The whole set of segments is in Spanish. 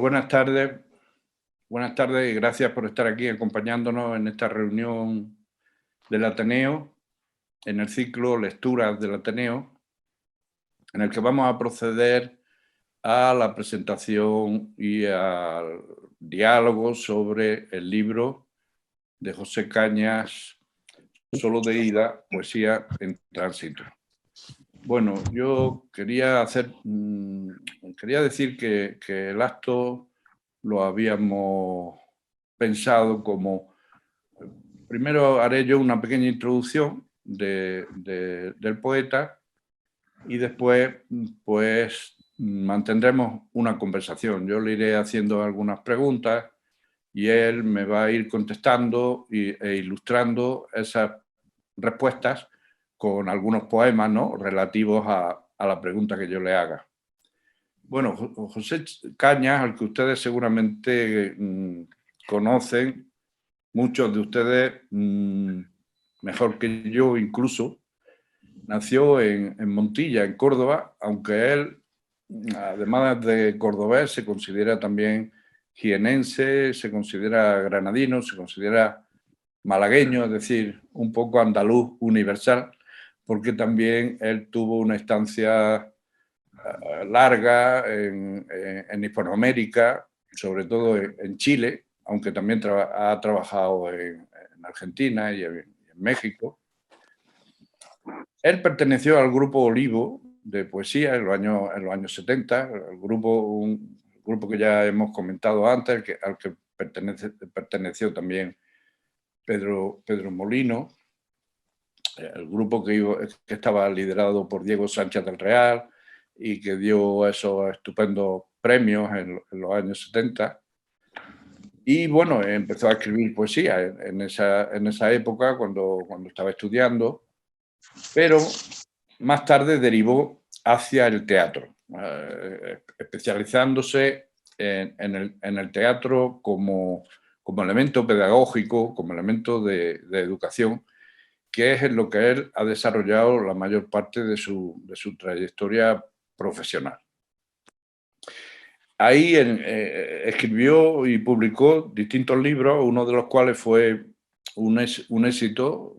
Buenas tardes y gracias por estar aquí acompañándonos en esta reunión del Ateneo, en el ciclo Lecturas del Ateneo, en el que vamos a proceder a la presentación y al diálogo sobre el libro de José Cañas, Solo de ida, poesía en tránsito. Bueno, yo quería decir que el acto lo habíamos pensado como... Primero haré yo una pequeña introducción del poeta y después pues mantendremos una conversación. Yo le iré haciendo algunas preguntas y él me va a ir contestando e ilustrando esas respuestas con algunos poemas, ¿no?, relativos a la pregunta que yo le haga. Bueno, José Cañas, al que ustedes seguramente conocen, muchos de ustedes, mejor que yo incluso, nació en Montilla, en Córdoba, aunque él, además de cordobés, se considera también jienense, se considera granadino, se considera malagueño, es decir, un poco andaluz universal, porque también él tuvo una estancia larga en Hispanoamérica, sobre todo en Chile, aunque también ha trabajado en Argentina y en México. Él perteneció al grupo Olivo de poesía en los años 70, un grupo que ya hemos comentado antes, al que perteneció también Pedro Molino, el grupo que estaba liderado por Diego Sánchez del Real y que dio esos estupendos premios en los años 70. Y bueno, empezó a escribir poesía en esa época cuando estaba estudiando, pero más tarde derivó hacia el teatro, especializándose en el teatro como elemento pedagógico, como elemento de educación, que es en lo que él ha desarrollado la mayor parte de su trayectoria profesional. Ahí escribió y publicó distintos libros, uno de los cuales fue un éxito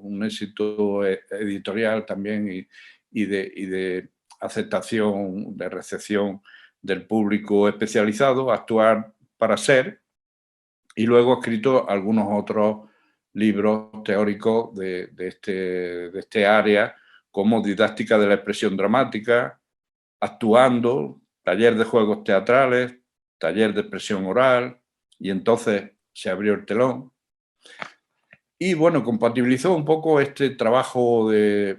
editorial también y de aceptación, de recepción del público especializado, Actuar para ser, y luego ha escrito algunos otros libros teóricos de este área, como Didáctica de la expresión dramática, Actuando, Taller de juegos teatrales, Taller de expresión oral, y entonces se abrió el telón. Y bueno, compatibilizó un poco este trabajo de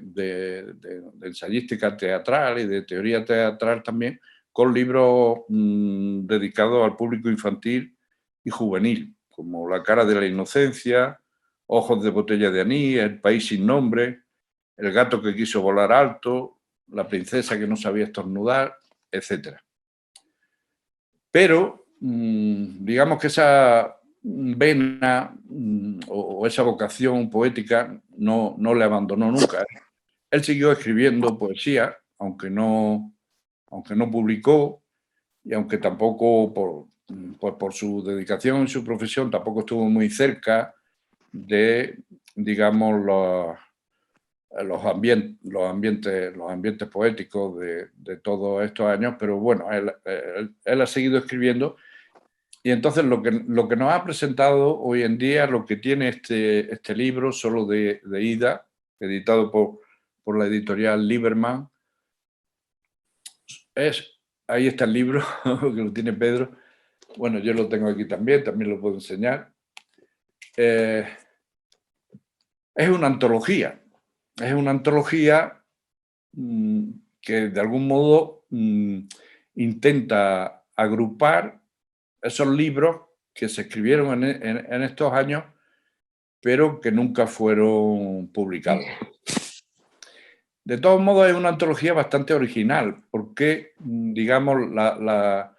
ensayística teatral y de teoría teatral también con libros dedicados al público infantil y juvenil, como La cara de la inocencia, Ojos de botella de anís, El país sin nombre, El gato que quiso volar alto, La princesa que no sabía estornudar, etc. Pero digamos que esa vena o esa vocación poética no le abandonó nunca. Él siguió escribiendo poesía, aunque no publicó, y aunque tampoco por su dedicación y su profesión tampoco estuvo muy cerca de, digamos, los ambientes poéticos de todos estos años, pero bueno, él ha seguido escribiendo. Y entonces lo que nos ha presentado hoy en día, lo que tiene este libro, Solo de ida, editado por la editorial Lieberman, ahí está el libro, que lo tiene Pedro. Bueno, yo lo tengo aquí también lo puedo enseñar. Es una antología. Es una antología que de algún modo intenta agrupar esos libros que se escribieron en estos años, pero que nunca fueron publicados. De todos modos, es una antología bastante original, porque, digamos, la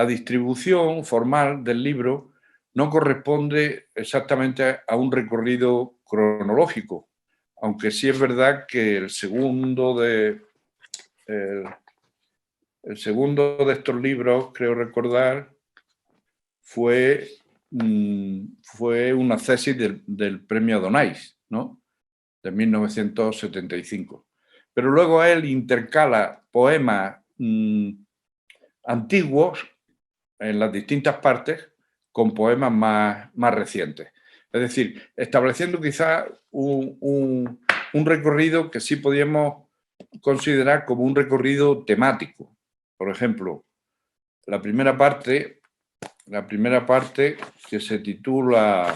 distribución formal del libro no corresponde exactamente a un recorrido cronológico, aunque sí es verdad que el segundo de estos libros, creo recordar, fue una tesis del premio Donais, ¿no? De 1975. Pero luego él intercala poemas antiguos en las distintas partes con poemas más recientes. Es decir, estableciendo quizás un recorrido que sí podríamos considerar como un recorrido temático. Por ejemplo, la primera parte que se titula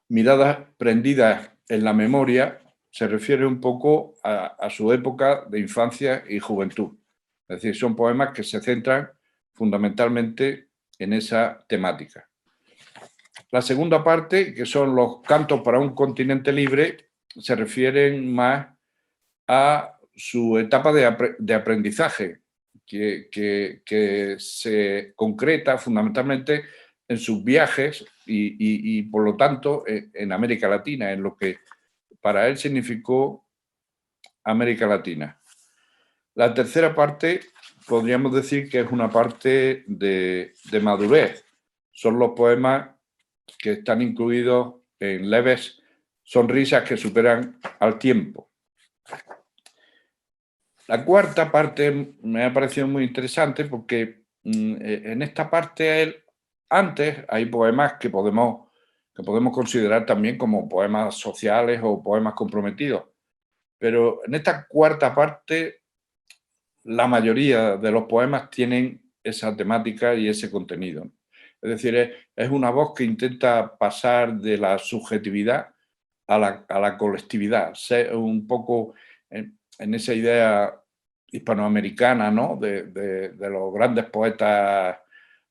Miradas prendidas en la memoria, se refiere un poco a su época de infancia y juventud. Es decir, son poemas que se centran fundamentalmente en esa temática. La segunda parte, que son los cantos para un continente libre, se refieren más a su etapa de aprendizaje, que se concreta fundamentalmente en sus viajes y por lo tanto, en América Latina, en lo que para él significó América Latina. La tercera parte podríamos decir que es una parte de madurez. Son los poemas que están incluidos en leves sonrisas que superan al tiempo. La cuarta parte me ha parecido muy interesante porque en esta parte antes hay poemas que podemos considerar también como poemas sociales o poemas comprometidos. Pero en esta cuarta parte la mayoría de los poemas tienen esa temática y ese contenido. Es decir, es una voz que intenta pasar de la subjetividad a la colectividad, ser un poco en esa idea hispanoamericana, ¿no? de los grandes poetas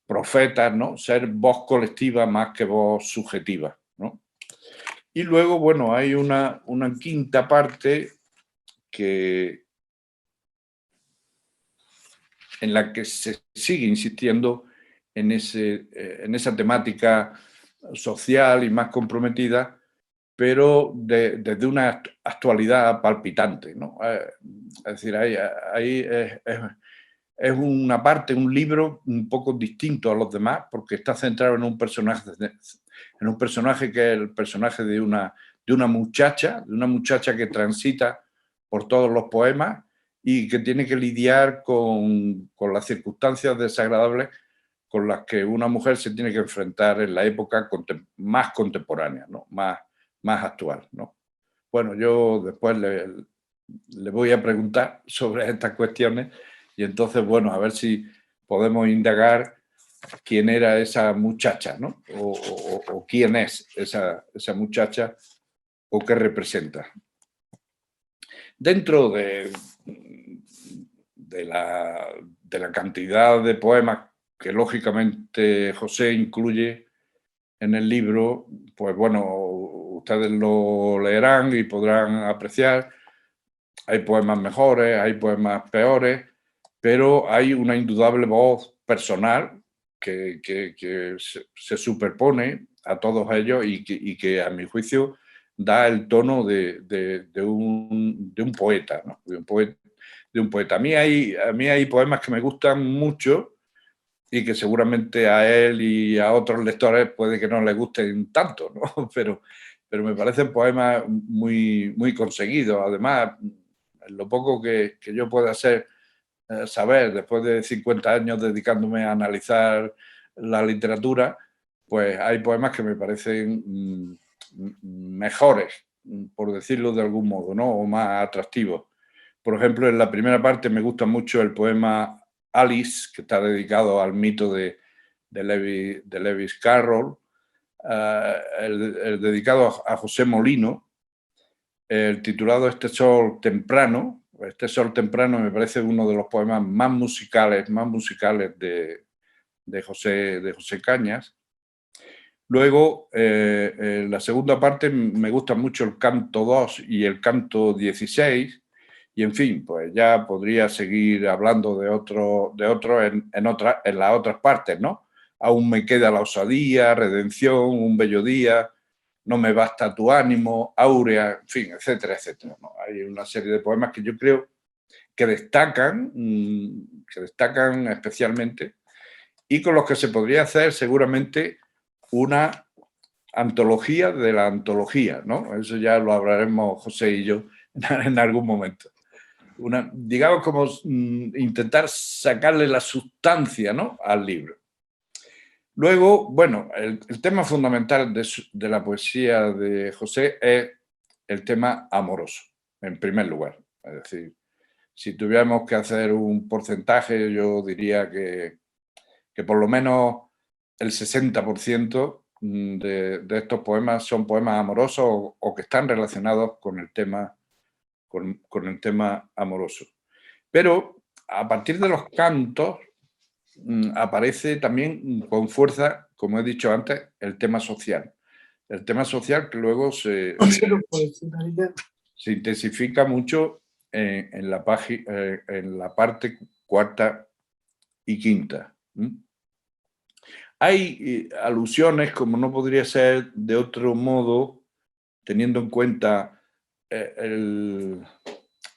profetas, ¿no? Ser voz colectiva más que voz subjetiva, ¿no? Y luego, bueno, hay una quinta parte en la que se sigue insistiendo en esa temática social y más comprometida, pero desde una actualidad palpitante, ¿no? Es decir, ahí es una parte, un libro un poco distinto a los demás, porque está centrado en un personaje que es el personaje de una muchacha que transita por todos los poemas y que tiene que lidiar con las circunstancias desagradables con las que una mujer se tiene que enfrentar en la época más contemporánea, ¿no? más actual, ¿no? Bueno, yo después le voy a preguntar sobre estas cuestiones y entonces, bueno, a ver si podemos indagar quién era esa muchacha, ¿no? O quién es esa muchacha o qué representa. Dentro de la cantidad de poemas que lógicamente José incluye en el libro, pues bueno, ustedes lo leerán y podrán apreciar. Hay poemas mejores, hay poemas peores, pero hay una indudable voz personal que se superpone a todos ellos y que a mi juicio da el tono de un poeta, ¿no? de un poeta. A mí hay poemas que me gustan mucho y que seguramente a él y a otros lectores puede que no les gusten tanto, ¿no? pero me parecen poemas muy conseguidos. Además, lo poco que yo pueda saber después de 50 años dedicándome a analizar la literatura, pues hay poemas que me parecen mejores, por decirlo de algún modo, ¿no? O más atractivos. Por ejemplo, en la primera parte me gusta mucho el poema Alice, que está dedicado al mito de Lewis Carroll, el dedicado a José Molino, el titulado Este sol temprano. Este sol temprano me parece uno de los poemas más musicales de José Cañas. Luego, en la segunda parte me gusta mucho el canto 2 y el canto 16, y en fin, pues ya podría seguir hablando de otro en las otras partes, ¿no? Aún me queda la osadía, redención, un bello día, no me basta tu ánimo, áurea, en fin, etcétera, etcétera, ¿no? Hay una serie de poemas que yo creo que destacan especialmente y con los que se podría hacer seguramente una antología de la antología, ¿no? Eso ya lo hablaremos José y yo en algún momento. Digamos, como intentar sacarle la sustancia, ¿no?, al libro. Luego, bueno, el tema fundamental de la poesía de José es el tema amoroso, en primer lugar. Es decir, si tuviéramos que hacer un porcentaje, yo diría que por lo menos el 60% de estos poemas son poemas amorosos o que están relacionados con el tema, con el tema amoroso. Pero a partir de los cantos aparece también con fuerza, como he dicho antes, el tema social. El tema social que luego se intensifica mucho en la parte cuarta y quinta. Hay alusiones, como no podría ser de otro modo, teniendo en cuenta el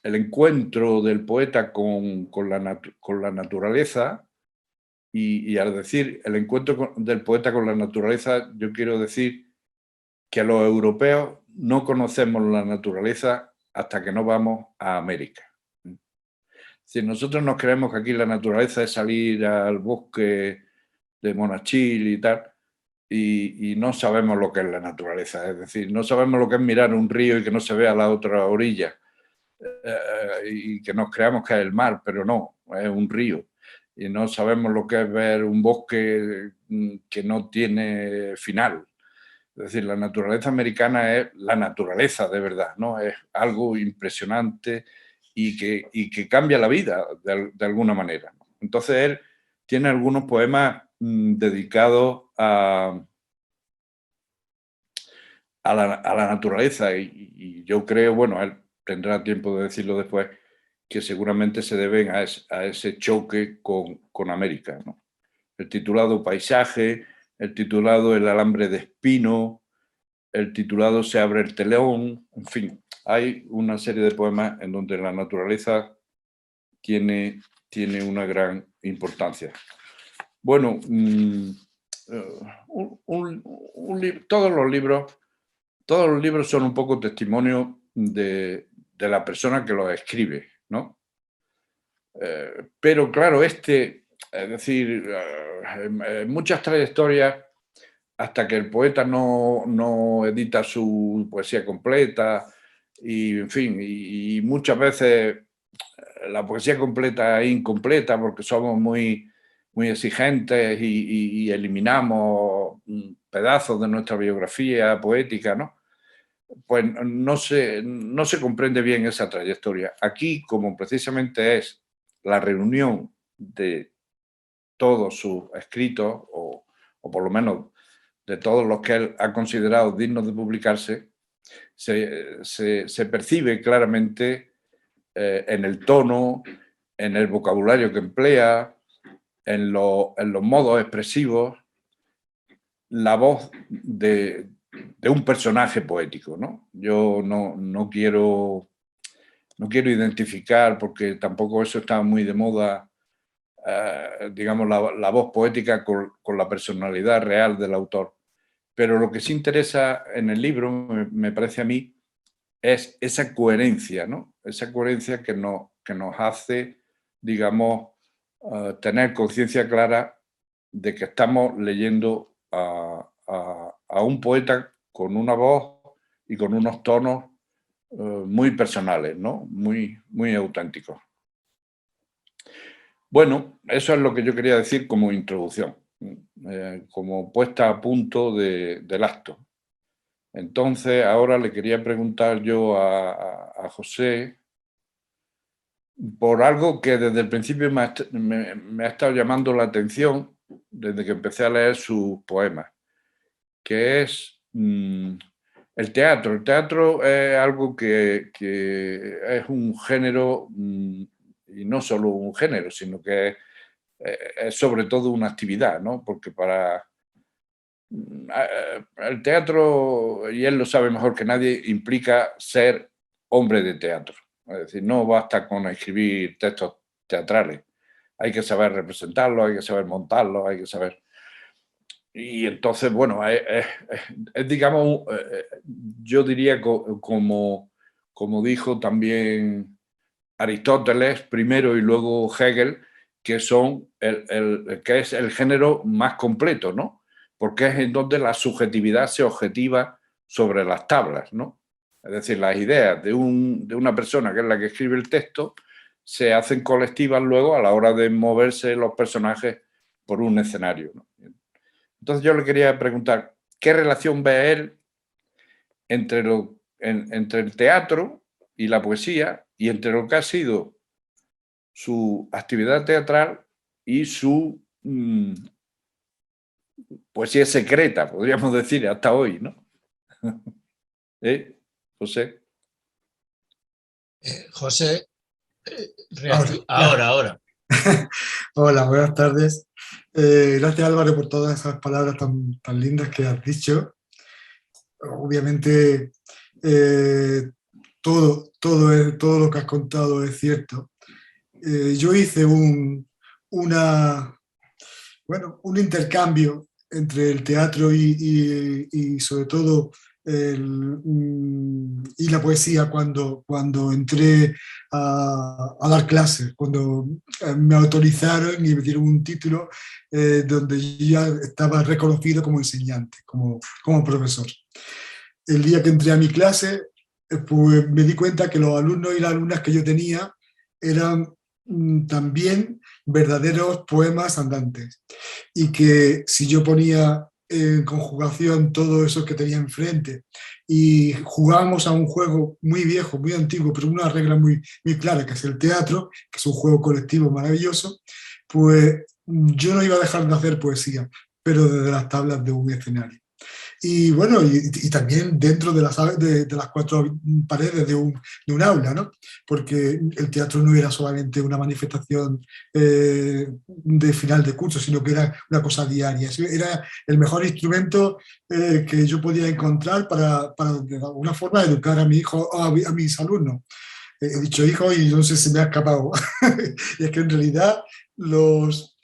encuentro del poeta con la naturaleza, y al decir el encuentro del poeta con la naturaleza, yo quiero decir que los europeos no conocemos la naturaleza hasta que no vamos a América. Si nosotros nos creemos que aquí la naturaleza es salir al bosque de Monachil y tal, y no sabemos lo que es la naturaleza, es decir, no sabemos lo que es mirar un río y que no se vea la otra orilla, y que nos creamos que es el mar, pero no, es un río. Y no sabemos lo que es ver un bosque que no tiene final. Es decir, la naturaleza americana es la naturaleza de verdad, ¿no? Es algo impresionante y que cambia la vida de alguna manera. Entonces él tiene algunos poemas dedicados a la naturaleza y yo creo, bueno, él tendrá tiempo de decirlo después, que seguramente se deben a ese choque con América, ¿no? El titulado Paisaje, el titulado El alambre de espino, el titulado Se abre el telón, en fin, hay una serie de poemas en donde la naturaleza tiene una gran importancia. Bueno, todos los libros son un poco testimonio de la persona que los escribe, ¿no? Pero claro, es decir, en muchas trayectorias, hasta que el poeta no edita su poesía completa, y en fin, y muchas veces la poesía completa es incompleta porque somos muy exigentes y eliminamos pedazos de nuestra biografía poética, ¿no? Pues no se comprende bien esa trayectoria. Aquí, como precisamente es la reunión de todos sus escritos, o por lo menos de todos los que él ha considerado dignos de publicarse, se percibe claramente en el tono, en el vocabulario que emplea, en los modos expresivos, la voz de un personaje poético, ¿no? Yo no quiero identificar, porque tampoco eso está muy de moda, digamos, la voz poética con la personalidad real del autor. Pero lo que sí interesa en el libro, me parece a mí, es esa coherencia, ¿no? Esa coherencia que nos hace, digamos, tener conciencia clara de que estamos leyendo a un poeta con una voz y con unos tonos muy personales, ¿no? Muy auténticos. Bueno, eso es lo que yo quería decir como introducción, como puesta a punto del acto. Entonces, ahora le quería preguntar yo a José por algo que desde el principio me ha estado llamando la atención desde que empecé a leer sus poemas, que es el teatro. El teatro es algo que es un género, y no solo un género, sino que es sobre todo una actividad, ¿no? Porque el teatro, y él lo sabe mejor que nadie, implica ser hombre de teatro. Es decir, no basta con escribir textos teatrales. hay que saber representarlo, hay que saber montarlo, hay que saber... Y entonces, bueno, digamos, yo diría como dijo también Aristóteles primero y luego Hegel, que son que es el género más completo, ¿no? Porque es en donde la subjetividad se objetiva sobre las tablas, ¿no? Es decir, las ideas de una persona que es la que escribe el texto se hacen colectivas luego a la hora de moverse los personajes por un escenario, ¿no? Entonces yo le quería preguntar, ¿qué relación ve él entre el teatro y la poesía y entre lo que ha sido su actividad teatral y su poesía secreta, podríamos decir, hasta hoy, ¿no? José. José, Ahora. Hola, buenas tardes. Gracias Álvaro por todas esas palabras tan lindas que has dicho. Obviamente todo lo que has contado es cierto. Yo hice un intercambio entre el teatro y sobre todo y la poesía cuando entré a dar clases, cuando me autorizaron y me dieron un título donde yo ya estaba reconocido como enseñante, como profesor. El día que entré a mi clase, pues me di cuenta que los alumnos y las alumnas que yo tenía eran también verdaderos poemas andantes, y que si yo ponía en conjugación todo eso que tenía enfrente y jugábamos a un juego muy viejo, muy antiguo, pero una regla muy clara, que es el teatro, que es un juego colectivo maravilloso, pues yo no iba a dejar de hacer poesía, pero desde las tablas de un escenario. Y bueno, y también dentro de las cuatro paredes de un aula, ¿no? Porque el teatro no era solamente una manifestación de final de curso, sino que era una cosa diaria. Era el mejor instrumento que yo podía encontrar para de alguna forma educar a mi hijo o a mis alumnos. He dicho hijo y no sé si me ha escapado. Y es que en realidad los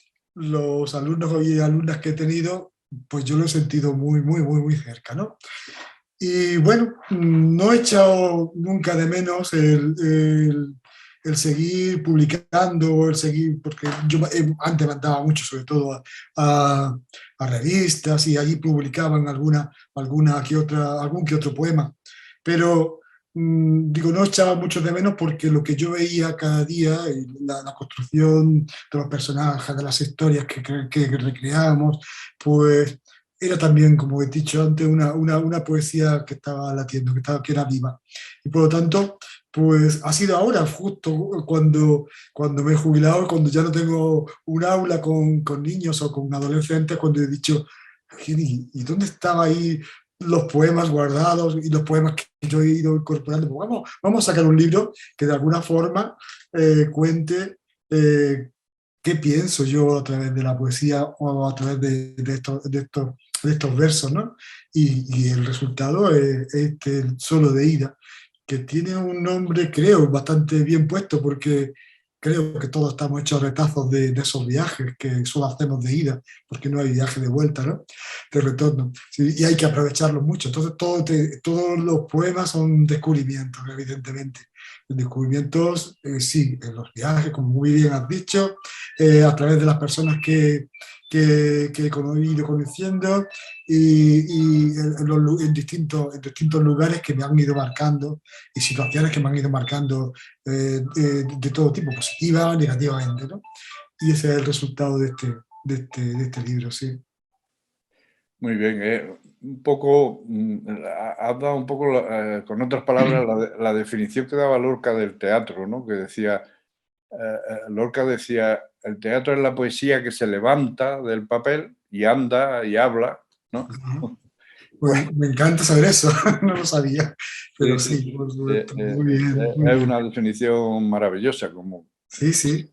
alumnos y alumnas que he tenido, pues yo lo he sentido muy cerca, ¿no? Y bueno, no he echado nunca de menos el seguir publicando, el seguir, porque yo antes mandaba mucho, sobre todo a revistas, y allí publicaban algún que otro poema, pero digo, no echaba mucho de menos porque lo que yo veía cada día, la construcción de los personajes, de las historias que recreábamos, pues era también, como he dicho antes, una poesía que estaba latiendo, que era viva. Y por lo tanto, pues ha sido ahora, justo cuando me he jubilado, cuando ya no tengo un aula con niños o con adolescentes, cuando he dicho, ¿y dónde estaban ahí los poemas guardados y los poemas que yo he ido incorporando? Pues vamos a sacar un libro que de alguna forma cuente qué pienso yo a través de la poesía o a través de estos versos, ¿no? Y el resultado es este El Solo de Ida, que tiene un nombre, creo, bastante bien puesto, porque creo que todos estamos hechos retazos de esos viajes que solo hacemos de ida, porque no hay viaje de vuelta, ¿no? De retorno. Sí, y hay que aprovecharlos mucho. Entonces, todos los poemas son descubrimientos, evidentemente. Descubrimientos, sí, en los viajes, como muy bien has dicho, a través de las personas que he ido conociendo, en distintos lugares que me han ido marcando, y situaciones que me han ido marcando de todo tipo, positiva o negativamente, ¿no? Y ese es el resultado de este libro, sí. Muy bien, un poco, has dado un poco, con otras palabras, la definición que daba Lorca del teatro, ¿no? Que decía, Lorca decía, el teatro es la poesía que se levanta del papel y anda y habla, ¿no? Pues me encanta saber eso, no lo sabía, pero Sí, sí, por supuesto, muy bien, muy es bien. una definición maravillosa, como Sí,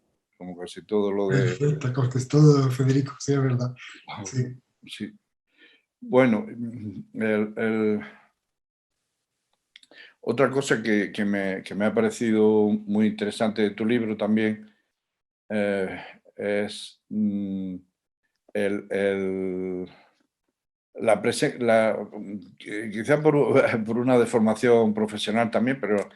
casi todo lo de... perfecto, contestó Federico, sí, es verdad. Sí. Sí. Bueno, otra cosa que me ha parecido muy interesante de tu libro también es quizá por una deformación profesional también, pero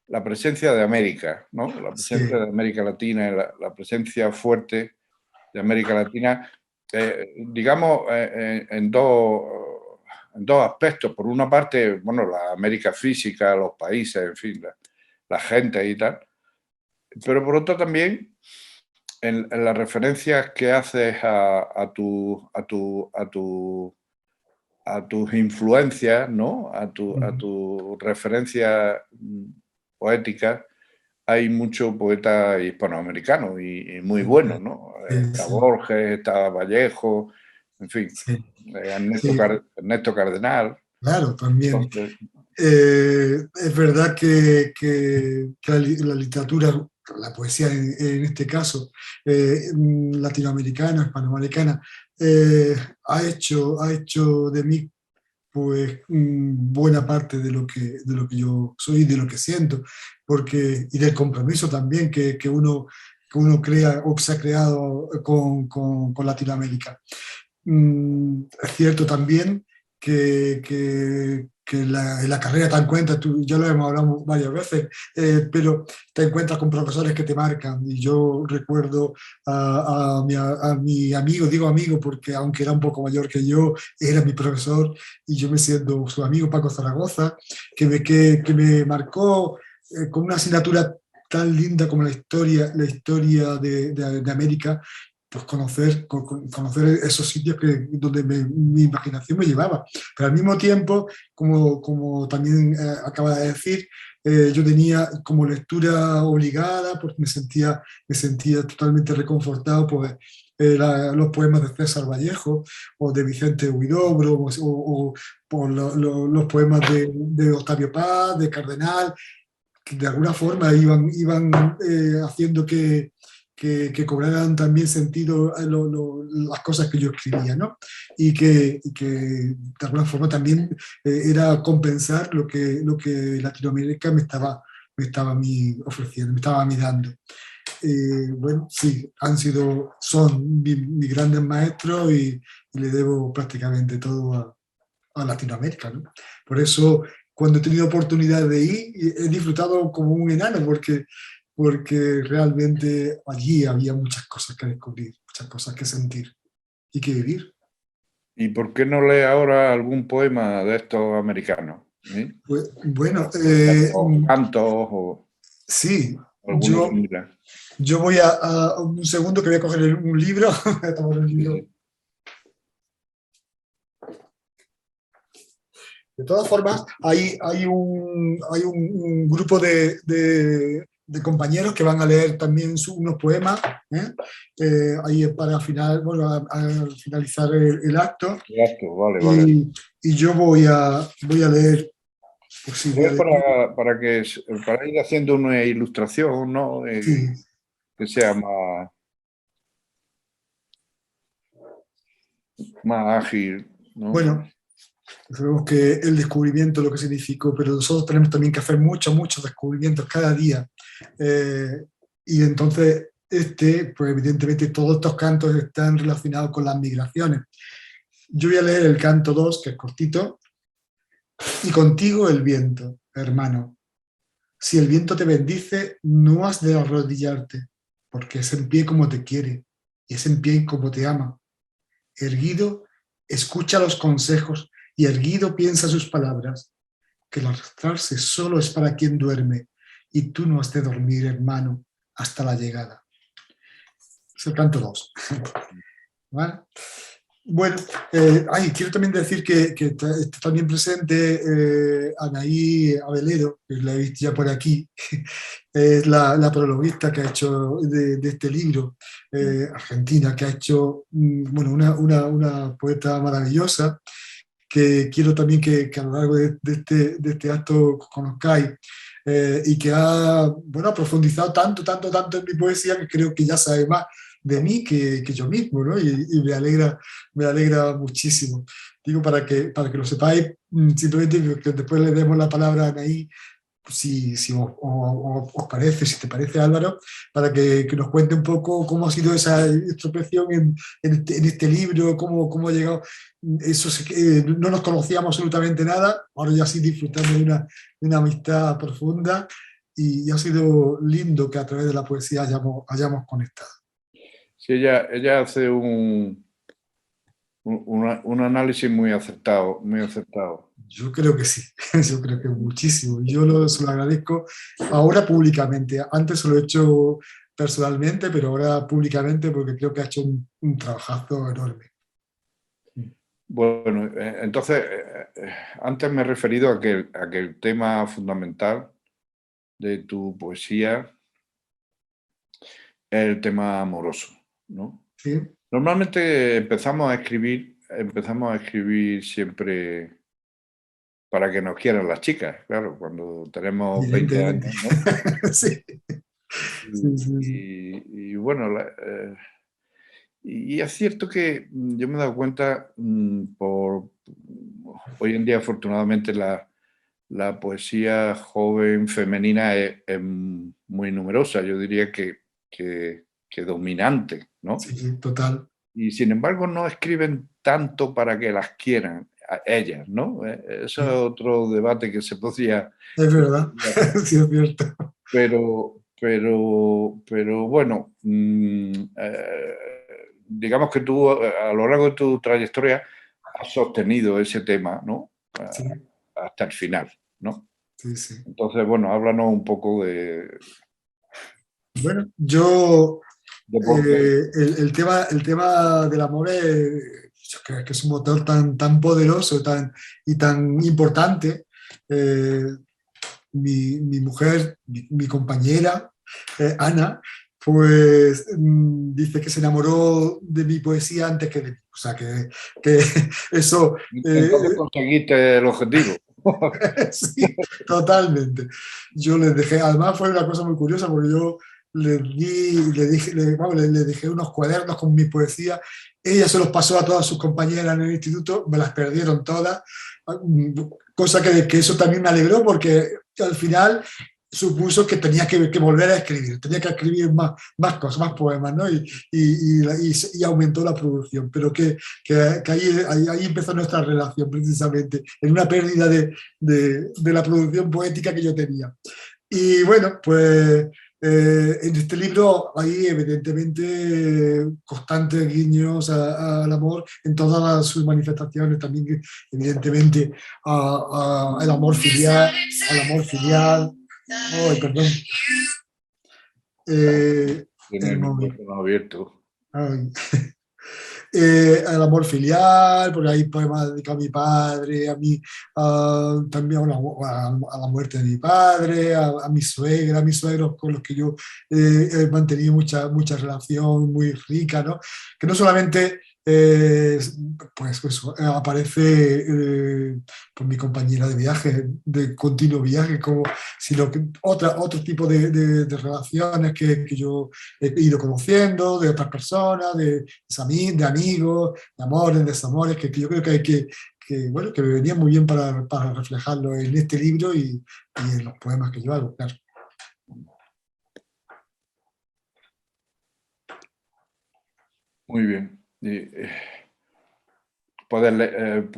la presencia de América, ¿no? La presencia Sí. de América Latina, la presencia fuerte de América Latina, digamos, en dos aspectos. Por una parte, bueno, la América física, los países, en fin, la gente y tal, pero por otro también en las referencias que haces a tus influencias, ¿no? A tu referencias poéticas, hay mucho poeta hispanoamericano y muy bueno, ¿no? Sí, Está sí, Borges, está Vallejo, en fin, sí, Ernesto, sí, Ernesto Cardenal. claro, también. Entonces, Es verdad que la literatura, la poesía en este caso, latinoamericana, hispanoamericana, ha hecho de mí pues buena parte de lo que yo soy y de lo que siento, porque, y del compromiso también que uno crea o que se ha creado con Latinoamérica. Es cierto también que en la carrera te encuentras, tú, ya lo hemos hablado varias veces, pero te encuentras con profesores que te marcan. Y yo recuerdo a mi amigo, digo amigo porque aunque era un poco mayor que yo, era mi profesor y yo me siento su amigo Paco Zaragoza, que me marcó con una asignatura tan linda como la historia de América, pues conocer esos sitios donde mi imaginación me llevaba. Pero al mismo tiempo, como también acaba de decir, yo tenía como lectura obligada porque me sentía totalmente reconfortado por los poemas de César Vallejo o de Vicente Huidobro o por los poemas de Octavio Paz, de Cardenal, que de alguna forma iban haciendo que cobraran también sentido las cosas que yo escribía, ¿no? Y que de alguna forma también era compensar lo que Latinoamérica me estaba a mí ofreciendo, me estaba a mí dando. Bueno, sí, son mis grandes maestros y le debo prácticamente todo a Latinoamérica, ¿no? Por eso, cuando he tenido oportunidad de ir, he disfrutado como un enano, porque realmente allí había muchas cosas que descubrir, muchas cosas que sentir y que vivir. ¿y por qué no lees ahora algún poema de estos americanos? ¿Eh? Pues, bueno, O cantos o sí, alguno similar. yo voy a un segundo que voy a coger un libro. Voy a tomar un libro. Sí. De todas formas, hay un grupo de compañeros que van a leer también unos poemas, ¿eh? Ahí para bueno, a finalizar el acto. Exacto, vale, vale. Y yo voy a leer, pues sí, voy a Es leer. para ir haciendo una ilustración, ¿no? Sí. Que sea más ágil, ¿no? Bueno, sabemos que el descubrimiento, lo que significó, pero nosotros tenemos también que hacer muchos descubrimientos cada día. Eh, y entonces, pues evidentemente todos estos cantos están relacionados con las migraciones. Yo voy a leer el canto 2 que es cortito. Y contigo el viento, hermano. Si el viento te bendice, no has de arrodillarte, porque es en pie como te quiere, y es en pie como te ama. Erguido, escucha los consejos, y erguido piensa sus palabras, que el arrastrarse solo es para quien duerme, y tú no has de dormir, hermano, hasta la llegada. Es el canto 2. ¿Vale? Bueno, quiero también decir que está también presente Anaí Abelero, que la he visto ya por aquí, es la prologuista que ha hecho de este libro, argentina, que ha hecho bueno, una poeta maravillosa, que quiero también que a lo largo de este acto conozcáis, y que ha, bueno, ha profundizado tanto en mi poesía que creo que ya sabe más de mí que yo mismo, ¿no? Y me alegra muchísimo. Digo, para que lo sepáis, simplemente que después le demos la palabra a Anaí, si os parece, si te parece, Álvaro, para que nos cuente un poco cómo ha sido esa introspección en este libro, cómo ha llegado. Eso no nos conocíamos absolutamente nada, ahora ya sí disfrutando de una amistad profunda, y ha sido lindo que a través de la poesía hayamos conectado. Sí, ella hace un análisis muy acertado, muy acertado. Yo creo que sí, yo creo que muchísimo. Yo se lo agradezco ahora públicamente. Antes se lo he hecho personalmente, pero ahora públicamente porque creo que ha hecho un trabajazo enorme. Bueno, entonces, antes me he referido a que el tema fundamental de tu poesía es el tema amoroso, ¿no? ¿Sí? Normalmente empezamos a escribir siempre para que nos quieran las chicas, claro, cuando tenemos 20 Evidentemente. años, ¿no? Sí. Sí, sí, sí. Y bueno, y es cierto que yo me he dado cuenta, hoy en día afortunadamente la poesía joven femenina es muy numerosa, yo diría que dominante, ¿no? Sí, sí, total. Y sin embargo no escriben tanto para que las quieran a ellas, ¿no? Eso es Sí. otro debate que se podría Es verdad, hacer. sí es cierto. Pero bueno, digamos que tú a lo largo de tu trayectoria has sostenido ese tema, ¿no? Sí, Hasta el final, ¿no? sí, sí. Entonces, bueno, háblanos un poco Bueno, yo de por qué. el tema del amor yo creo que es un motor tan poderoso y tan importante. Eh, mi mujer, mi compañera, Ana, pues dice que se enamoró de mi poesía antes que de mí. O sea, que eso... Entonces conseguiste el objetivo. sí, totalmente. Yo les dejé, además fue una cosa muy curiosa porque yo le dejé unos cuadernos con mi poesía, ella se los pasó a todas sus compañeras en el instituto, me las perdieron todas, cosa que eso también me alegró porque al final supuso que tenía que volver a escribir, tenía que escribir más cosas, más poemas, ¿no? Y aumentó la producción, pero que ahí empezó nuestra relación precisamente, en una pérdida de la producción poética que yo tenía. Y bueno, pues en este libro hay evidentemente constantes guiños al amor en todas sus manifestaciones, también evidentemente al amor filial, ay, perdón, Tiene el el móvil. micrófono abierto. Ay. Al amor filial, porque hay poemas dedicados a mi padre, también a la muerte de mi padre, a mi suegra, a mis suegros con los que yo he mantenido mucha relación muy rica, ¿no? Que no solamente pues eso, aparece pues mi compañera de viaje, de continuo viaje, sino que otro tipo de relaciones que yo he ido conociendo, de otras personas, de amigos, de amores, desamores, que yo creo que hay bueno, que me venía muy bien para reflejarlo en este libro y en los poemas que yo hago, claro. Muy bien. Puedes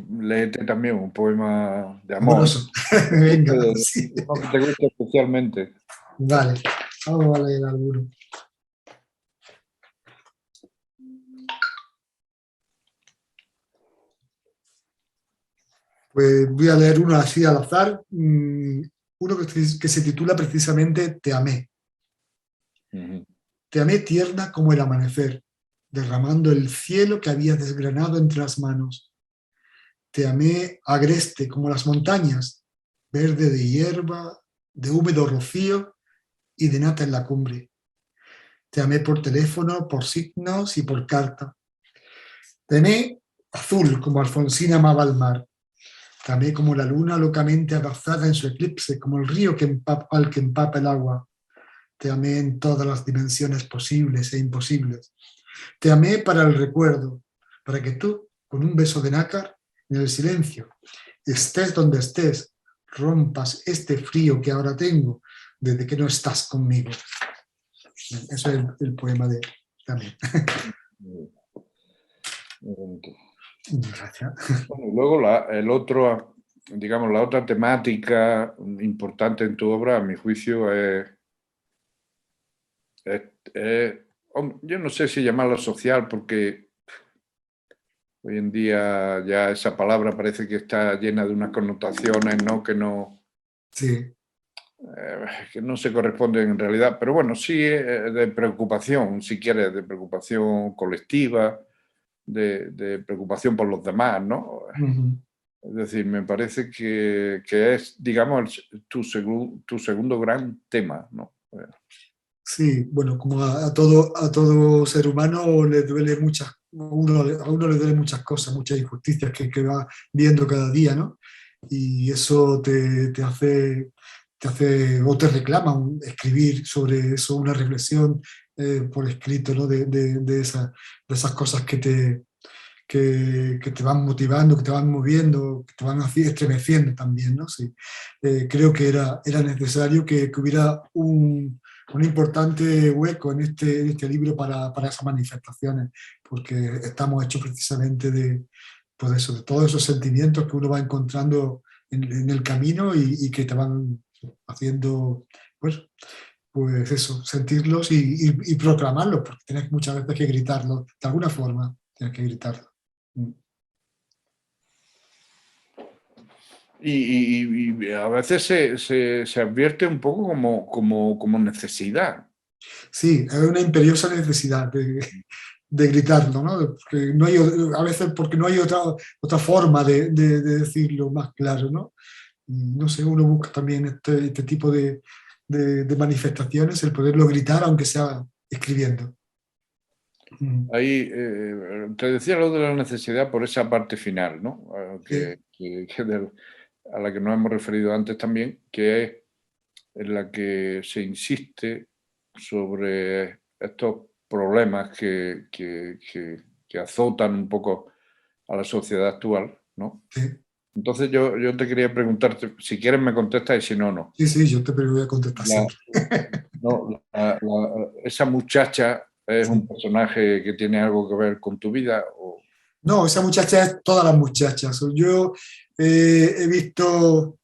leerte también un poema de amor. Amoroso. Venga, sí. Uno que te guste especialmente. Vale, vamos a leer alguno. Pues voy a leer uno así al azar, uno que se titula precisamente Te amé. Te amé tierna como el amanecer, derramando el cielo que había desgranado entre las manos. Te amé agreste como las montañas, verde de hierba, de húmedo rocío y de nata en la cumbre. Te amé por teléfono, por signos y por carta. Te amé azul como Alfonsina amaba el mar. Te amé como la luna locamente abrazada en su eclipse, como el río al que empapa el agua. Te amé en todas las dimensiones posibles e imposibles. Te amé para el recuerdo, para que tú, con un beso de nácar, en el silencio, estés donde estés, rompas este frío que ahora tengo desde que no estás conmigo. Eso es el poema de también. Muy bonito. Gracias. Bueno, y luego el otro, digamos, la otra temática importante en tu obra, a mi juicio, yo no sé si llamarlo social, porque hoy en día ya esa palabra parece que está llena de unas connotaciones, ¿no? Sí. Que no se corresponden en realidad, pero bueno, sí de preocupación, si quieres, de preocupación colectiva, de preocupación por los demás, ¿no? Uh-huh. Es decir, me parece que es, digamos, tu segundo gran tema, ¿no? Sí, bueno, como a todo ser humano le duele a uno le duele muchas cosas, muchas injusticias que va viendo cada día, ¿no? Y eso te hace o te reclama escribir sobre eso, una reflexión por escrito, ¿no? De esas cosas que te van motivando, que te van moviendo, que te van estremeciendo también, ¿no? Sí. Creo que era necesario que hubiera un importante hueco en este libro para esas manifestaciones, porque estamos hechos precisamente pues eso, de todos esos sentimientos que uno va encontrando en el camino y que te van haciendo, pues eso, sentirlos y proclamarlos, porque tienes muchas veces que gritarlos, de alguna forma tienes que gritarlos. Y a veces se advierte un poco como necesidad. Sí, hay una imperiosa necesidad de gritarlo, ¿no? Porque no hay, a veces porque no hay otra forma de decirlo más claro, ¿no? Y no sé, uno busca también este tipo de manifestaciones, el poderlo gritar aunque sea escribiendo. Ahí te decía lo de la necesidad por esa parte final, ¿no? Sí, A la que nos hemos referido antes también, que es en la que se insiste sobre estos problemas que azotan un poco a la sociedad actual, ¿no? sí, Entonces yo te quería preguntarte, si quieres me contestas y si no, no. sí, sí, yo te voy a contestar La- siempre. no, esa muchacha es un Sí. personaje que tiene algo que ver con tu vida o No, esa muchacha es todas las muchachas. Yo he visto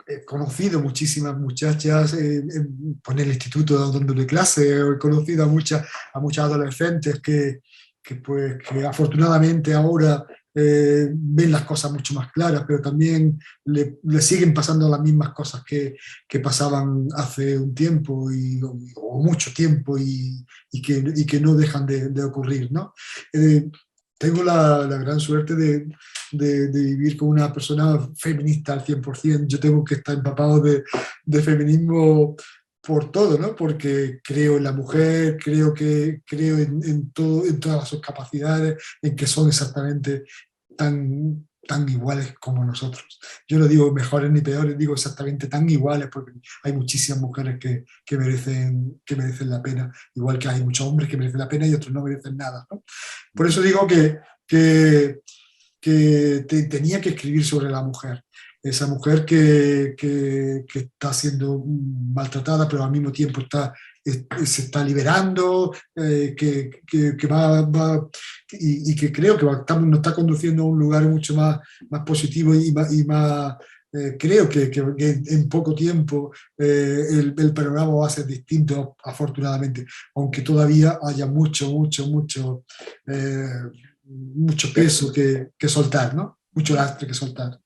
he conocido muchísimas muchachas pues, en el instituto donde doy clase, he conocido a muchas adolescentes que afortunadamente ahora ven las cosas mucho más claras, pero también le siguen pasando las mismas cosas que pasaban hace un tiempo o mucho tiempo y que no dejan de ocurrir, ¿no? Tengo la gran suerte de vivir con una persona feminista al 100%. Yo tengo que estar empapado de feminismo por todo, ¿no? Porque creo en la mujer, creo en todas sus capacidades, en que son exactamente tan iguales como nosotros. Yo no digo mejores ni peores, digo exactamente tan iguales, porque hay muchísimas mujeres que merecen la pena, igual que hay muchos hombres que merecen la pena y otros no merecen nada, ¿no? Por eso digo que, tenía que escribir sobre la mujer, esa mujer que está siendo maltratada, pero al mismo tiempo se está liberando, que y que creo que nos está conduciendo a un lugar mucho más positivo creo que en poco tiempo el panorama va a ser distinto, afortunadamente, aunque todavía haya mucho peso que soltar, ¿no? Mucho lastre que soltar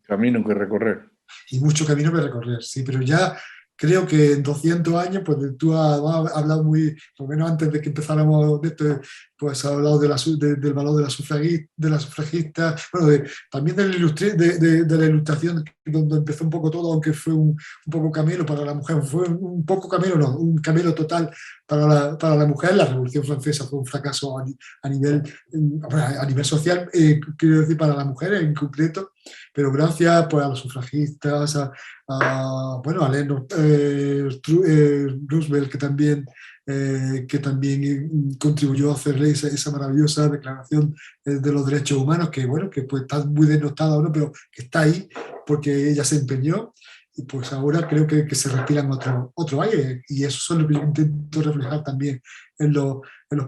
camino que recorrer. y mucho camino que recorrer, sí, pero ya creo que en 200 años, pues tú has hablado por lo menos antes de que empezáramos de esto, pues has hablado del valor de la sufragista, bueno, también de la ilustración, donde empezó un poco todo, aunque fue un poco camelo para la mujer, fue un poco camelo, no, un camelo total para la mujer. La Revolución Francesa fue un fracaso a nivel social, quiero decir, para la mujer en concreto, pero gracias pues, a los sufragistas, bueno, a Roosevelt, que también que también contribuyó a hacerle esa maravillosa declaración de los derechos humanos, que bueno, que pues está muy denotada ahora, pero que está ahí porque ella se empeñó. Y pues ahora creo que se respiran otro aire, y eso es lo que yo intento reflejar también en los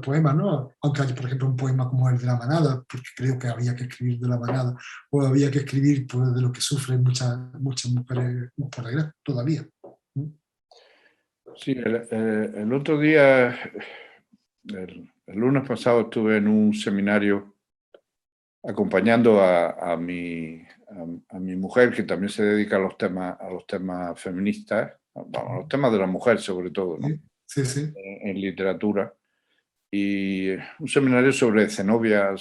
poemas, ¿no? Aunque hay, por ejemplo, un poema como el de la manada, porque creo que había que escribir de la manada, o había que escribir pues, de lo que sufren muchas mujeres por desgracia todavía. Sí, el otro día, el lunes pasado, estuve en un seminario acompañando a mi mujer, que también se dedica a los temas feministas, bueno, a los temas de la mujer sobre todo, ¿no? Sí, sí. En literatura. Y un seminario sobre Zenobia.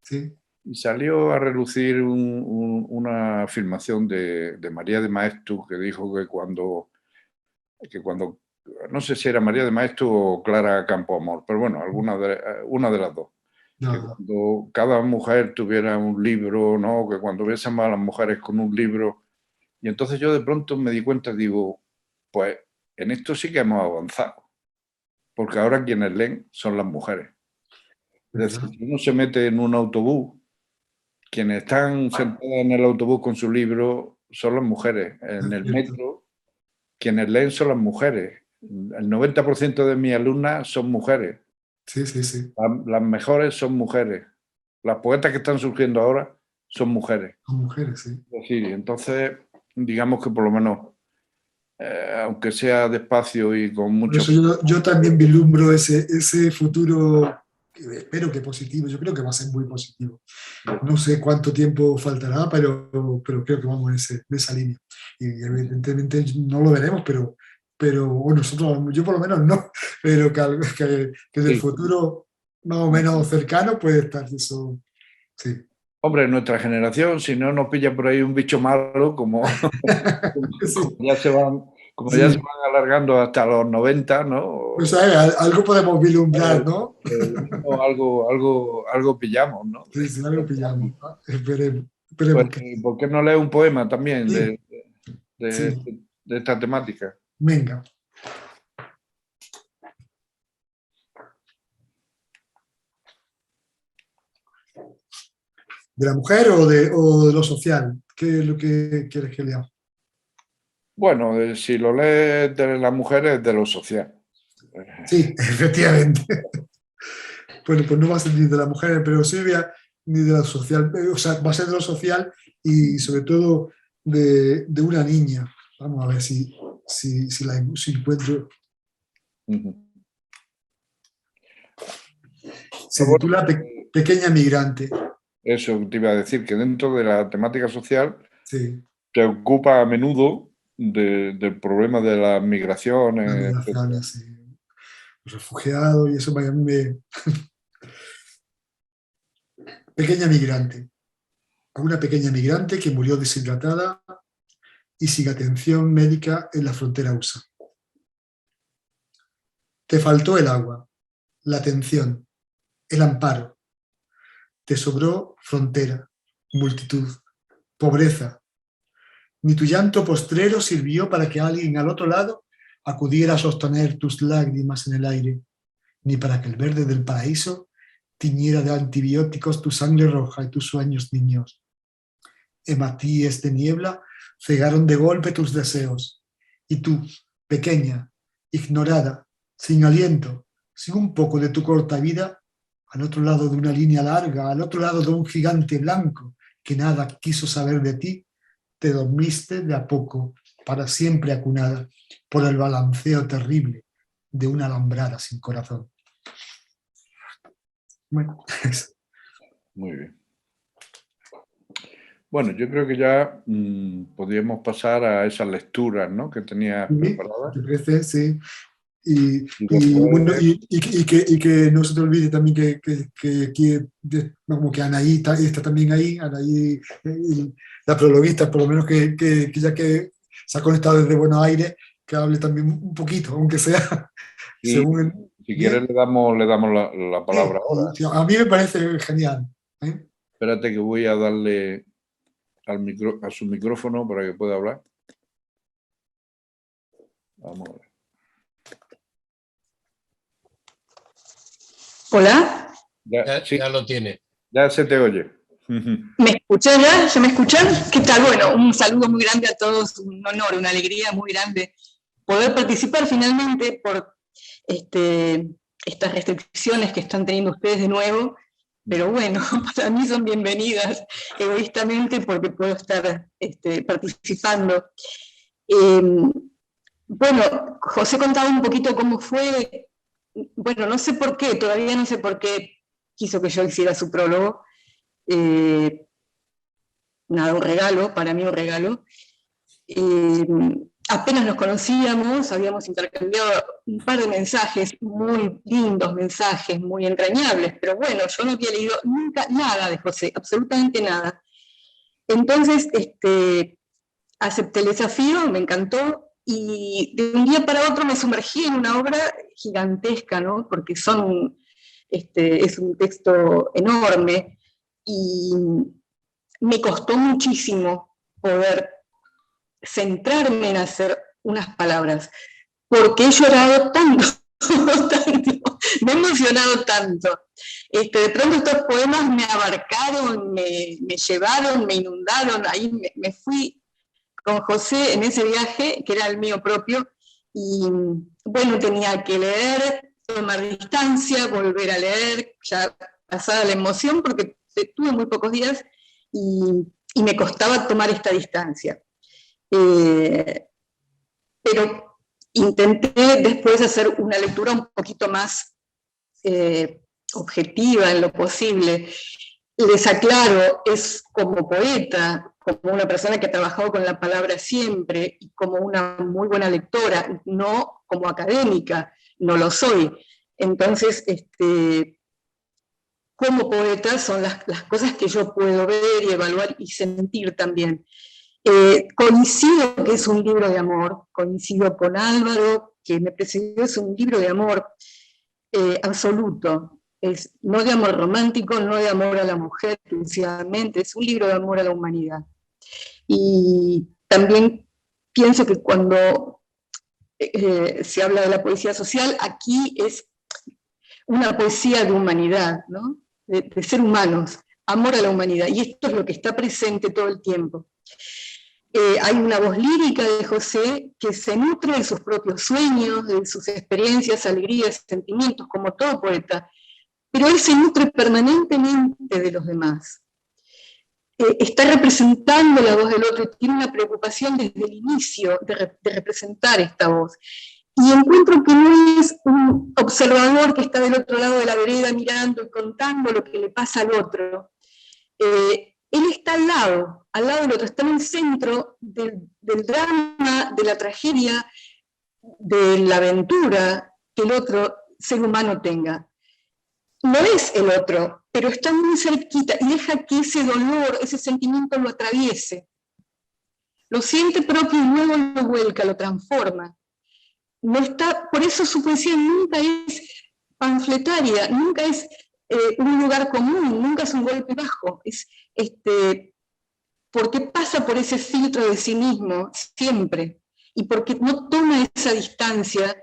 Sí. Y salió a relucir una afirmación de María de Maeztu, que dijo que cuando, no sé si era María de Maeztu o Clara Campoamor, pero bueno, una de las dos, que No. cuando cada mujer tuviera un libro, ¿no? Que cuando viésemos a las mujeres con un libro. Y entonces yo de pronto me di cuenta, digo, pues en esto sí que hemos avanzado, porque ahora quienes leen son las mujeres. Es decir, si uno se mete en un autobús, quienes están sentadas en el autobús con su libro son las mujeres. En Es el cierto. metro, quienes leen son las mujeres. El 90% de mis alumnas son mujeres. Sí, sí, sí. Las mejores son mujeres. Las poetas que están surgiendo ahora son mujeres. Son mujeres, sí. Es decir, entonces, digamos que por lo menos, aunque sea despacio y con Por mucho... eso yo también vislumbro ese futuro, que espero que positivo, yo creo que va a ser muy positivo. No sé cuánto tiempo faltará, pero creo que vamos en esa línea. Y evidentemente no lo veremos, pero bueno, nosotros, yo por lo menos no, pero que en el Sí. futuro más o menos cercano puede estar eso, sí. Hombre, nuestra generación, si no nos pilla por ahí un bicho malo, como, como Sí, ya se van, como ya se sí. van alargando hasta los 90, ¿no? Pues algo podemos vislumbrar, ¿no? Algo pillamos, ¿no? Sí, sí, algo pillamos. Esperemos, Pues, esperemos que ¿por qué no lees un poema también sí, de, sí. de esta temática? Venga. ¿De la mujer o de lo social? ¿Qué es lo que quieres que lea? Bueno, si lo lees de las mujeres, de lo social. Sí, efectivamente. Bueno, pues no va a ser ni de las mujeres, pero sí ni de lo social. O sea, va a ser de lo social y sobre todo de una niña. Vamos a ver si encuentro. Ujú. Se titula Pequeña Migrante. Eso te iba a decir, que dentro de la temática social Sí, te ocupa a menudo del problema de las las migraciones, etcétera. migraciones, sí, los refugiados y eso a mí me... Pequeña Migrante. A una pequeña migrante que murió deshidratada y sin atención médica en la frontera USA. Te faltó el agua, la atención, el amparo. Te sobró frontera, multitud, pobreza. Ni tu llanto postrero sirvió para que alguien al otro lado acudiera a sostener tus lágrimas en el aire, ni para que el verde del paraíso tiñera de antibióticos tu sangre roja y tus sueños niños. Hematíes de niebla cegaron de golpe tus deseos, y tú, pequeña, ignorada, sin aliento, sin un poco de tu corta vida, al otro lado de una línea larga, al otro lado de un gigante blanco que nada quiso saber de ti, te dormiste de a poco, para siempre acunada por el balanceo terrible de una alambrada sin corazón. Bueno, Muy bien. Bueno, yo creo que ya podríamos pasar a esas lecturas, ¿no?, que tenías sí, preparadas. ¿te parece? Sí. Y, Y y, bueno, después, y que no se te olvide también como que Anaí está también ahí, Anaí, la prologuista, por lo menos que ya que se ha conectado desde Buenos Aires, que hable también un poquito, aunque sea sí, según... si quieres, Bien, le damos la palabra sí, ahora. sí, a mí me parece genial. ¿Eh? Espérate que voy a darle a su micrófono para que pueda hablar. Vamos a ver. ¿Hola? Sí, Ya lo tiene. ya se te oye. ¿Me escuchan ya? ¿Ya me escuchan? ¿Qué tal? Bueno, un saludo muy grande a todos, un honor, una alegría muy grande poder participar finalmente por estas restricciones que están teniendo ustedes de nuevo, pero bueno, para mí son bienvenidas egoístamente porque puedo estar participando. Bueno, José contaba un poquito cómo fue, bueno, no sé por qué, todavía no sé por qué quiso que yo hiciera su prólogo. Nada, un regalo, para mí un regalo. Apenas nos conocíamos, habíamos intercambiado un par de mensajes, muy lindos mensajes, muy entrañables, pero bueno, yo no había leído nunca nada de José, absolutamente nada. Entonces, acepté el desafío, me encantó, y de un día para otro me sumergí en una obra gigantesca, ¿no? Porque es un texto enorme, y me costó muchísimo poder centrarme en hacer unas palabras, porque he llorado tanto, tanto, me he emocionado tanto. De pronto estos poemas me abarcaron, me llevaron, me inundaron, ahí me fui con José en ese viaje, que era el mío propio, y bueno, tenía que leer, tomar distancia, volver a leer, ya pasada la emoción, porque tuve muy pocos días, y me costaba tomar esta distancia. Pero intenté después hacer una lectura un poquito más objetiva en lo posible. Les aclaro, es como poeta, como una persona que ha trabajado con la palabra siempre y como una muy buena lectora, no como académica, no lo soy. Entonces, como poeta son las cosas que yo puedo ver y evaluar y sentir también. Coincido que es un libro de amor, coincido con Álvaro, que me precedió, es un libro de amor absoluto, no de amor romántico, no de amor a la mujer exclusivamente, es un libro de amor a la humanidad. Y también pienso que cuando se habla de la poesía social, aquí es una poesía de humanidad, ¿no? de ser humanos, amor a la humanidad, y esto es lo que está presente todo el tiempo. Hay una voz lírica de José que se nutre de sus propios sueños, de sus experiencias, alegrías, sentimientos, como todo poeta, pero él se nutre permanentemente de los demás. Está representando la voz del otro, tiene una preocupación desde el inicio de representar esta voz. Y encuentro que no es un observador que está del otro lado de la vereda mirando y contando lo que le pasa al otro. Él está al lado del otro, está en el centro del drama, de la tragedia, de la aventura que el otro ser humano tenga. No es el otro, pero está muy cerquita y deja que ese dolor, ese sentimiento lo atraviese. Lo siente propio y luego lo vuelca, lo transforma. No está, por eso su poesía nunca es panfletaria, nunca es un lugar común, nunca es un golpe bajo. Es, porque pasa por ese filtro de sí mismo siempre, y porque no toma esa distancia,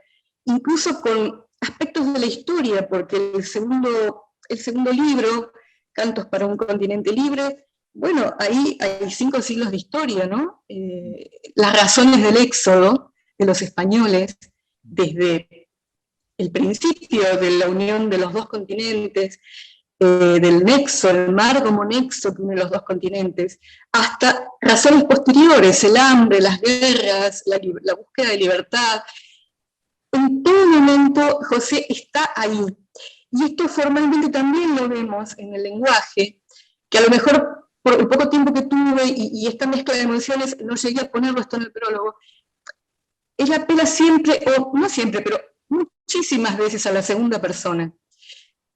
incluso con aspectos de la historia, porque el segundo libro, Cantos para un continente libre, bueno, ahí hay 5 siglos de historia, ¿no? Las razones del éxodo de los españoles, desde el principio de la unión de los 2 continentes, del nexo, el mar como nexo que une los 2 continentes, hasta razones posteriores, el hambre, las guerras, la búsqueda de libertad. En todo momento José está ahí. Y esto formalmente también lo vemos en el lenguaje, que a lo mejor por el poco tiempo que tuve y esta mezcla de emociones no llegué a ponerlo esto en el prólogo. Ella apela siempre, o no siempre, pero muchísimas veces a la segunda persona.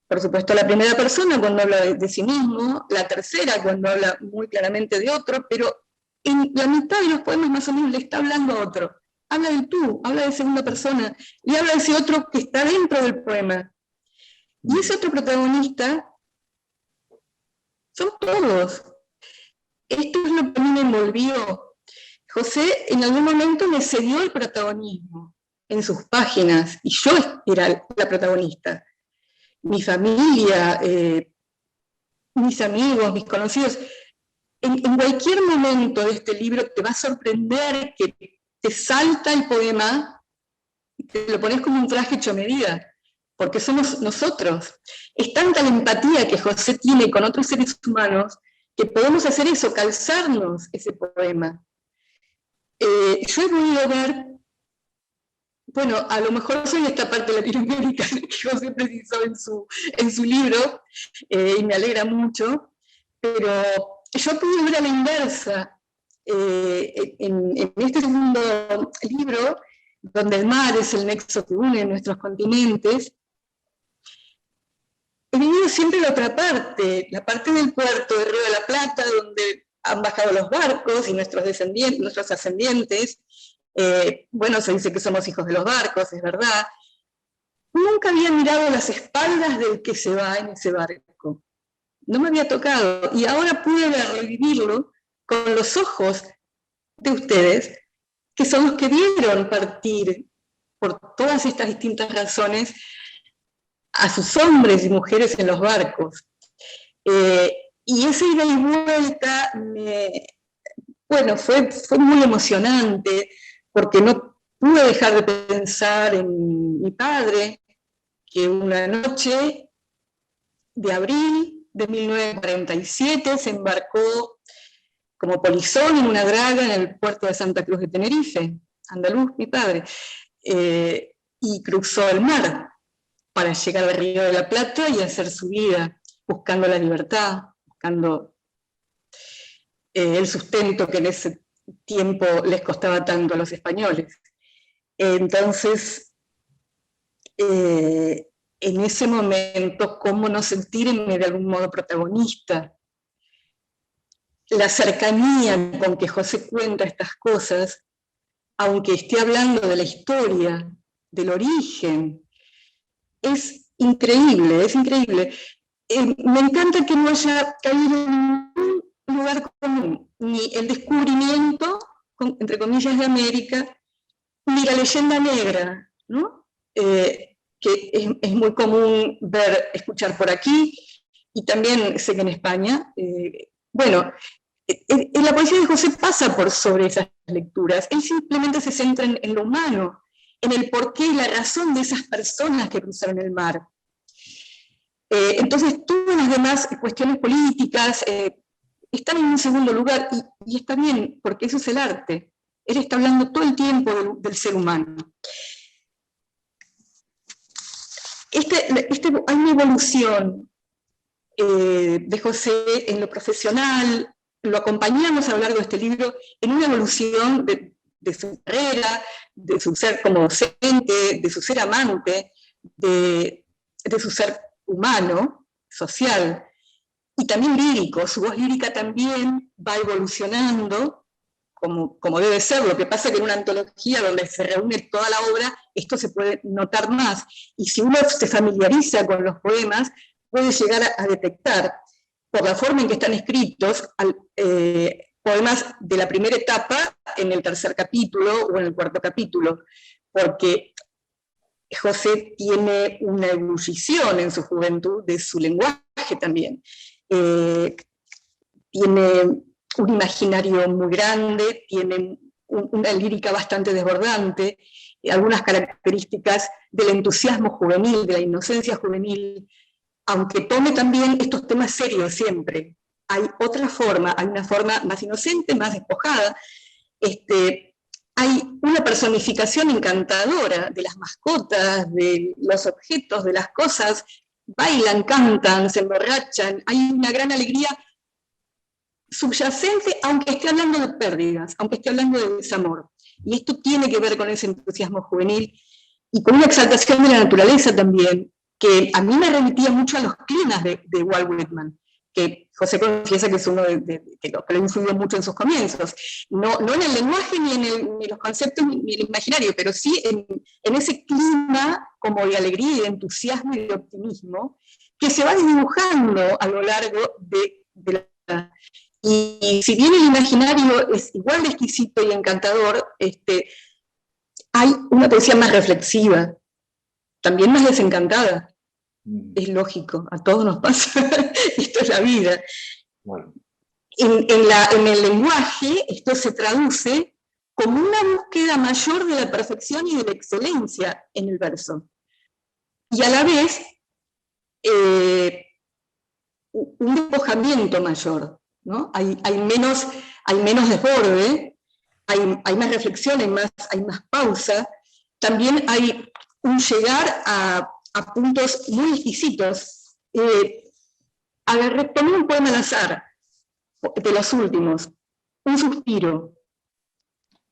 Por supuesto, la primera persona cuando habla de sí mismo, la tercera cuando habla muy claramente de otro, pero en la mitad de los poemas más o menos le está hablando a otro. Habla del tú, habla de segunda persona, y habla de ese otro que está dentro del poema. Y ese otro protagonista son todos. Esto es lo que a mí me envolvió. José en algún momento me cedió el protagonismo en sus páginas, y yo era la protagonista. mi familia, mis amigos, mis conocidos. En cualquier momento de este libro te va a sorprender que te salta el poema y te lo pones como un traje hecho a medida, porque somos nosotros. Es tanta la empatía que José tiene con otros seres humanos que podemos hacer eso, calzarnos ese poema. Yo he podido ver, bueno, a lo mejor soy esta parte latinoamericana que José precisó en su libro, y me alegra mucho, pero yo pude ver a la inversa, en este segundo libro, donde el mar es el nexo que une nuestros continentes, he vivido siempre la otra parte, la parte del puerto de Río de la Plata, donde han bajado los barcos y nuestros ascendientes. Bueno, se dice que somos hijos de los barcos, es verdad. Nunca había mirado las espaldas del que se va en ese barco. No me había tocado, y ahora pude revivirlo con los ojos de ustedes, que son los que vieron partir, por todas estas distintas razones, a sus hombres y mujeres en los barcos. Y esa ida y vuelta, bueno, fue muy emocionante, porque no pude dejar de pensar en mi padre, que una noche de abril de 1947 se embarcó como polizón en una draga en el puerto de Santa Cruz de Tenerife, andaluz, mi padre, y cruzó el mar para llegar al Río de la Plata y hacer su vida, buscando la libertad, buscando el sustento que en ese tiempo les costaba tanto a los españoles. Entonces, en ese momento, ¿cómo no sentirme de algún modo protagonista? La cercanía con que José cuenta estas cosas, aunque esté hablando de la historia, del origen, es increíble, es increíble. Me encanta que no haya caído en ningún lugar común, ni el descubrimiento, entre comillas, de América, ni la leyenda negra, ¿no? Que es muy común escuchar por aquí, y también sé que en España, bueno, la poesía de José pasa por sobre esas lecturas, él simplemente se centra en lo humano, en el porqué y la razón de esas personas que cruzaron el mar. Entonces, todas las demás cuestiones políticas están en un segundo lugar, y está bien, porque eso es el arte. Él está hablando todo el tiempo del ser humano. Hay una evolución de José en lo profesional, lo acompañamos a lo largo de este libro en una evolución de su carrera, de su ser como docente, de su ser amante, de su ser humano, social, y también lírico. Su voz lírica también va evolucionando, como debe ser. Lo que pasa es que en una antología donde se reúne toda la obra, esto se puede notar más, y si uno se familiariza con los poemas, puede llegar a detectar, por la forma en que están escritos, poemas de la primera etapa en el tercer capítulo o en el cuarto capítulo, porque José tiene una ebullición en su juventud de su lenguaje también. Tiene un imaginario muy grande, tiene una lírica bastante desbordante, algunas características del entusiasmo juvenil, de la inocencia juvenil, aunque tome también estos temas serios siempre. Hay otra forma, hay una forma más inocente, más despojada. Hay una personificación encantadora de las mascotas, de los objetos, de las cosas. Bailan, cantan, se emborrachan. Hay una gran alegría subyacente, aunque esté hablando de pérdidas, aunque esté hablando de desamor. Y esto tiene que ver con ese entusiasmo juvenil y con una exaltación de la naturaleza también, que a mí me remitía mucho a los climas de Walt Whitman, que José confiesa que es uno que lo influyó mucho en sus comienzos. No en el lenguaje, ni en los conceptos, ni en el imaginario, pero sí en ese clima como de alegría y de entusiasmo y de optimismo, que se va dibujando a lo largo de la... Y si bien el imaginario es igual de exquisito y encantador, hay una poesía más reflexiva, también más desencantada. Es lógico, a todos nos pasa, esto es la vida. Bueno. En el lenguaje esto se traduce como una búsqueda mayor de la perfección y de la excelencia en el verso. Y a la vez, un despojamiento mayor, ¿no? Hay menos desborde, hay más reflexión, hay más pausa. También hay un llegar a puntos muy exquisitos. Tomé un poema al azar, de los últimos, un suspiro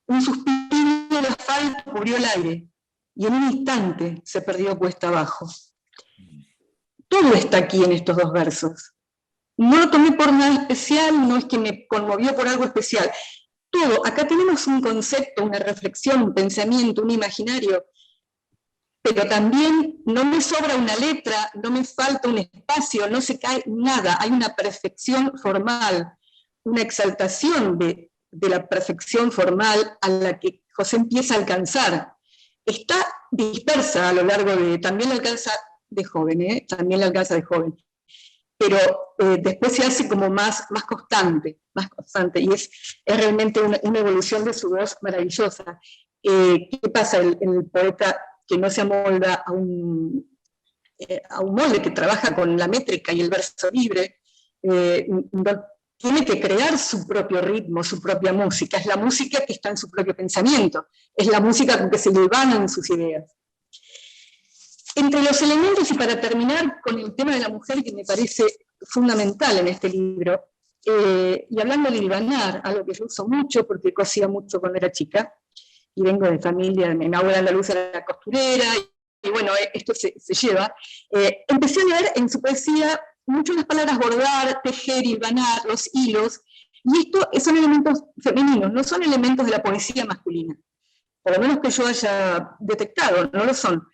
del asfalto cubrió el aire, y en un instante se perdió cuesta abajo. Todo está aquí en estos dos versos. No lo tomé por nada especial, no es que me conmovió por algo especial. Todo, acá tenemos un concepto, una reflexión, un pensamiento, un imaginario, pero también no me sobra una letra, no me falta un espacio, no se cae nada, hay una perfección formal, una exaltación de la perfección formal a la que José empieza a alcanzar. Está dispersa a lo largo de, también la alcanza de joven, pero después se hace como más constante, y es realmente una evolución de su voz maravillosa. ¿Qué pasa? El poeta que no se amolda a un molde, que trabaja con la métrica y el verso libre, tiene que crear su propio ritmo, su propia música. Es la música que está en su propio pensamiento, es la música con que se hilvanan sus ideas. Entre los elementos, y para terminar con el tema de la mujer, que me parece fundamental en este libro, y hablando de hilvanar, algo que yo uso mucho porque cosía mucho cuando era chica, y vengo de familia, en mi abuela andaluza era la costurera, y bueno, esto se lleva. Empecé a leer en su poesía mucho las palabras bordar, tejer, hilvanar, los hilos, y esto son elementos femeninos, no son elementos de la poesía masculina, por lo menos que yo haya detectado, no lo son.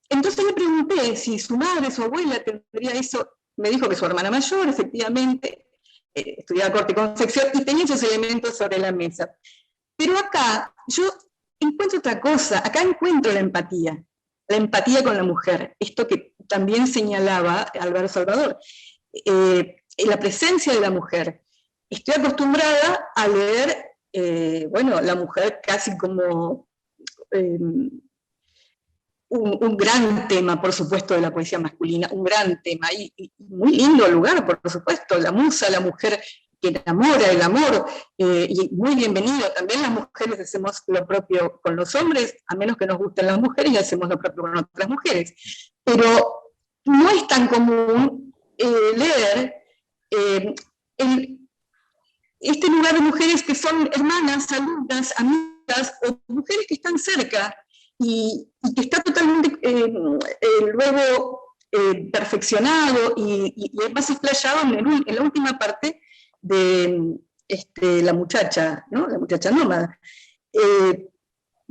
Entonces me pregunté si su madre, su abuela tendría eso. Me dijo que su hermana mayor, efectivamente, estudiaba corte y confección, y tenía esos elementos sobre la mesa. Pero acá yo encuentro otra cosa, acá encuentro la empatía con la mujer, esto que también señalaba Álvaro Salvador, la presencia de la mujer. Estoy acostumbrada a leer, la mujer casi como un gran tema, por supuesto, de la poesía masculina, un gran tema, y muy lindo lugar, por supuesto, la musa, la mujer que enamora, el amor, y muy bienvenido. También las mujeres hacemos lo propio con los hombres, a menos que nos gusten las mujeres, y hacemos lo propio con otras mujeres. Pero no es tan común leer este lugar de mujeres que son hermanas, alumnas, amigas, o mujeres que están cerca, y que está totalmente luego perfeccionado y más explayado en la última parte de la muchacha, ¿no? La muchacha nómada,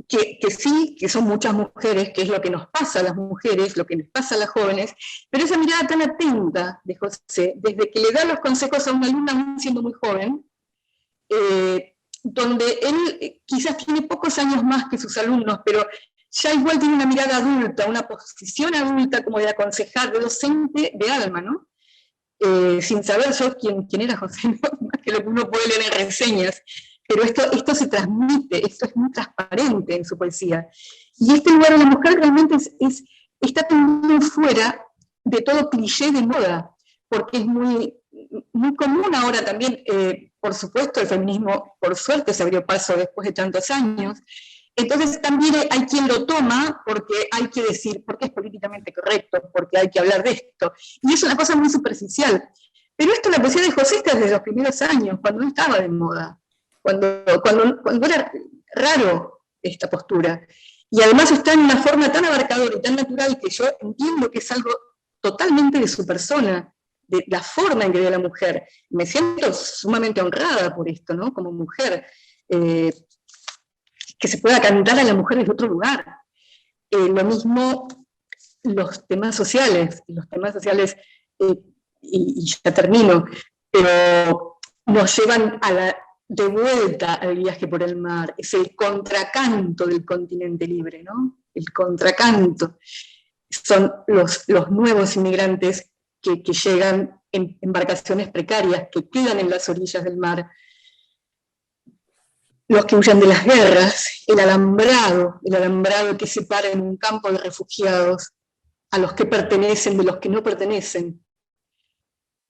que sí, que son muchas mujeres, que es lo que nos pasa a las mujeres, lo que nos pasa a las jóvenes, pero esa mirada tan atenta de José, desde que le da los consejos a una alumna aún siendo muy joven, donde él quizás tiene pocos años más que sus alumnos, pero ya igual tiene una mirada adulta, una posición adulta como de aconsejar, de docente de alma, ¿no? Sin saber yo quién era José, ¿no? Más que lo que uno puede leer en reseñas, pero esto se transmite, esto es muy transparente en su poesía. Y este lugar de la mujer realmente está también fuera de todo cliché de moda, porque es muy común ahora también, por supuesto, el feminismo, por suerte, se abrió paso después de tantos años. Entonces también hay quien lo toma porque hay que decir, porque es políticamente correcto, porque hay que hablar de esto. Y es una cosa muy superficial. Pero esto, la poesía de José, está desde los primeros años, cuando no estaba de moda, cuando era raro esta postura. Y además está en una forma tan abarcadora y tan natural que yo entiendo que es algo totalmente de su persona, de la forma en que ve a la mujer. Me siento sumamente honrada por esto, ¿no? Como mujer. Que se pueda cantar a la mujer desde otro lugar. Lo mismo los temas sociales, y ya termino, pero nos llevan de vuelta al viaje por el mar. Es el contracanto del continente libre, ¿no? El contracanto. son los nuevos inmigrantes que llegan en embarcaciones precarias, que quedan en las orillas del mar, los que huyen de las guerras, el alambrado que separa en un campo de refugiados a los que pertenecen de los que no pertenecen.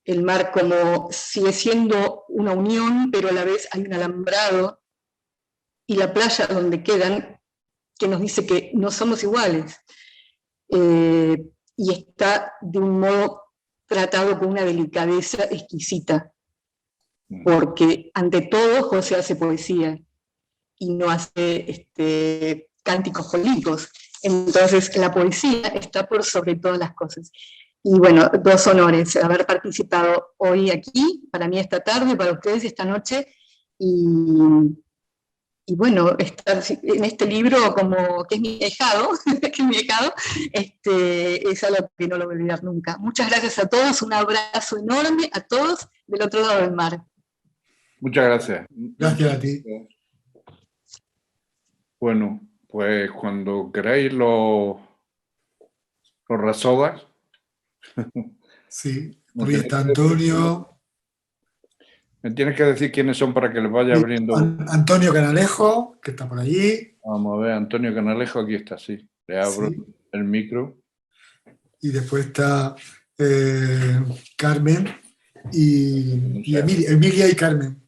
El mar como sigue siendo una unión, pero a la vez hay un alambrado, y la playa donde quedan, que nos dice que no somos iguales, y está de un modo tratado con una delicadeza exquisita, porque ante todo José hace poesía, y no hace cánticos políticos. Entonces la poesía está por sobre todas las cosas. Y bueno, 2 honores, haber participado hoy aquí, para mí esta tarde, para ustedes esta noche, y bueno, estar en este libro como que es mi ahijado, es algo que no lo voy a olvidar nunca. Muchas gracias a todos, un abrazo enorme a todos del otro lado del mar. Muchas gracias. Gracias a ti. Bueno, pues cuando queráis los rasogas. Sí, por ahí está Antonio. Me tienes que decir quiénes son para que les vaya abriendo. Antonio Canalejo, que está por allí. Vamos a ver, Antonio Canalejo, aquí está, sí. Le abro el micro. Y después está Carmen y Emilia y Carmen.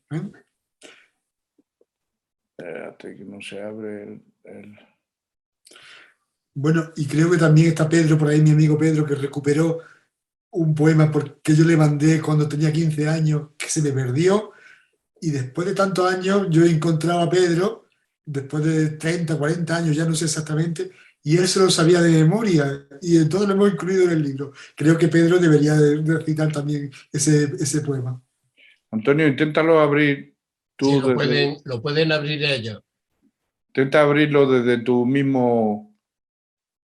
Espérate, que no se abre el... Bueno, y creo que también está Pedro por ahí, mi amigo Pedro, que recuperó un poema que yo le mandé cuando tenía 15 años, que se me perdió, y después de tantos años yo encontraba a Pedro, después de 30, 40 años, ya no sé exactamente, y él se lo sabía de memoria, y entonces lo hemos incluido en el libro. Creo que Pedro debería de recitar también ese poema. Antonio, inténtalo abrir tú. Sí, lo pueden abrir ellos. Intenta abrirlo desde tu mismo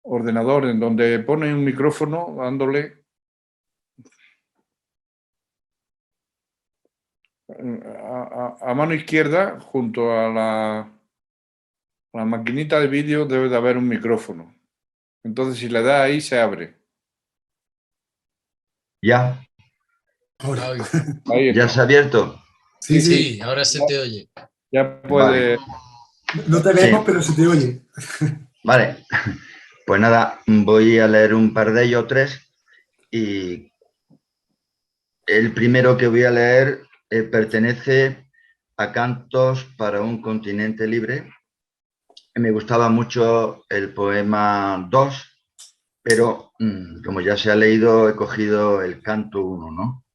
ordenador, en donde pones un micrófono, dándole a mano izquierda, junto a la maquinita de vídeo, debe de haber un micrófono. Entonces, si le das ahí, se abre. Ya. Ahora. Ahí está. ¿Ya se ha abierto? Sí, ahora se te oye. Ya puede... No te vemos, pero se te oye. Vale. Pues nada, voy a leer un par de ellos, 3. Y el primero que voy a leer pertenece a Cantos para un continente libre. Me gustaba mucho el poema 2, pero como ya se ha leído, he cogido el canto 1, ¿no?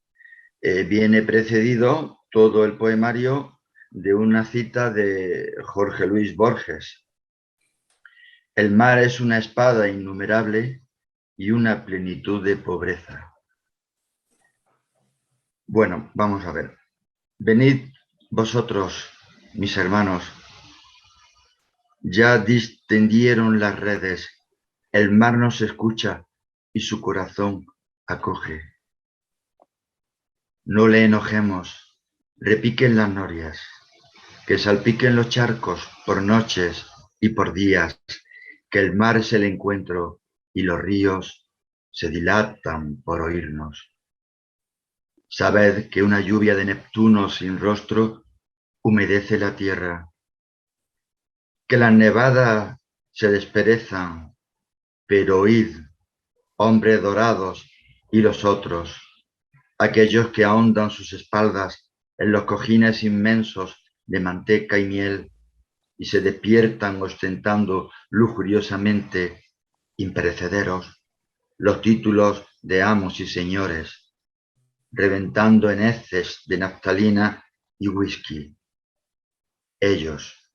Viene precedido todo el poemario de una cita de Jorge Luis Borges. El mar es una espada innumerable y una plenitud de pobreza. Bueno, vamos a ver. Venid vosotros, mis hermanos. Ya distendieron las redes, el mar nos escucha y su corazón acoge. No le enojemos, repiquen las norias, que salpiquen los charcos por noches y por días, que el mar es el encuentro y los ríos se dilatan por oírnos. Sabed que una lluvia de Neptuno sin rostro humedece la tierra, que las nevadas se desperezan, pero oíd, hombres dorados y los otros, aquellos que ahondan sus espaldas en los cojines inmensos de manteca y miel y se despiertan ostentando lujuriosamente imperecederos los títulos de amos y señores, reventando en heces de naftalina y whisky. Ellos,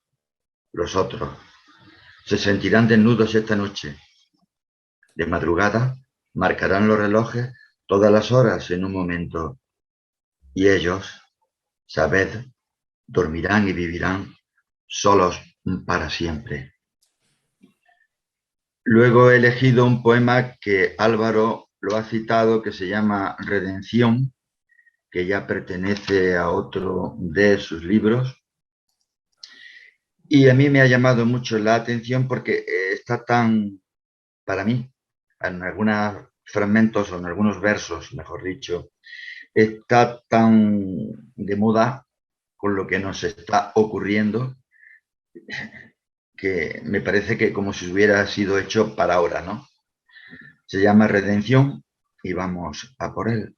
los otros, se sentirán desnudos esta noche. De madrugada marcarán los relojes todas las horas en un momento. Y ellos, sabed, dormirán y vivirán solos para siempre. Luego he elegido un poema que Álvaro lo ha citado, que se llama Redención, que ya pertenece a otro de sus libros. Y a mí me ha llamado mucho la atención porque está tan, para mí, en algunos fragmentos o en algunos versos, mejor dicho, está tan de moda con lo que nos está ocurriendo que me parece que como si hubiera sido hecho para ahora, ¿no? Se llama Redención y vamos a por él.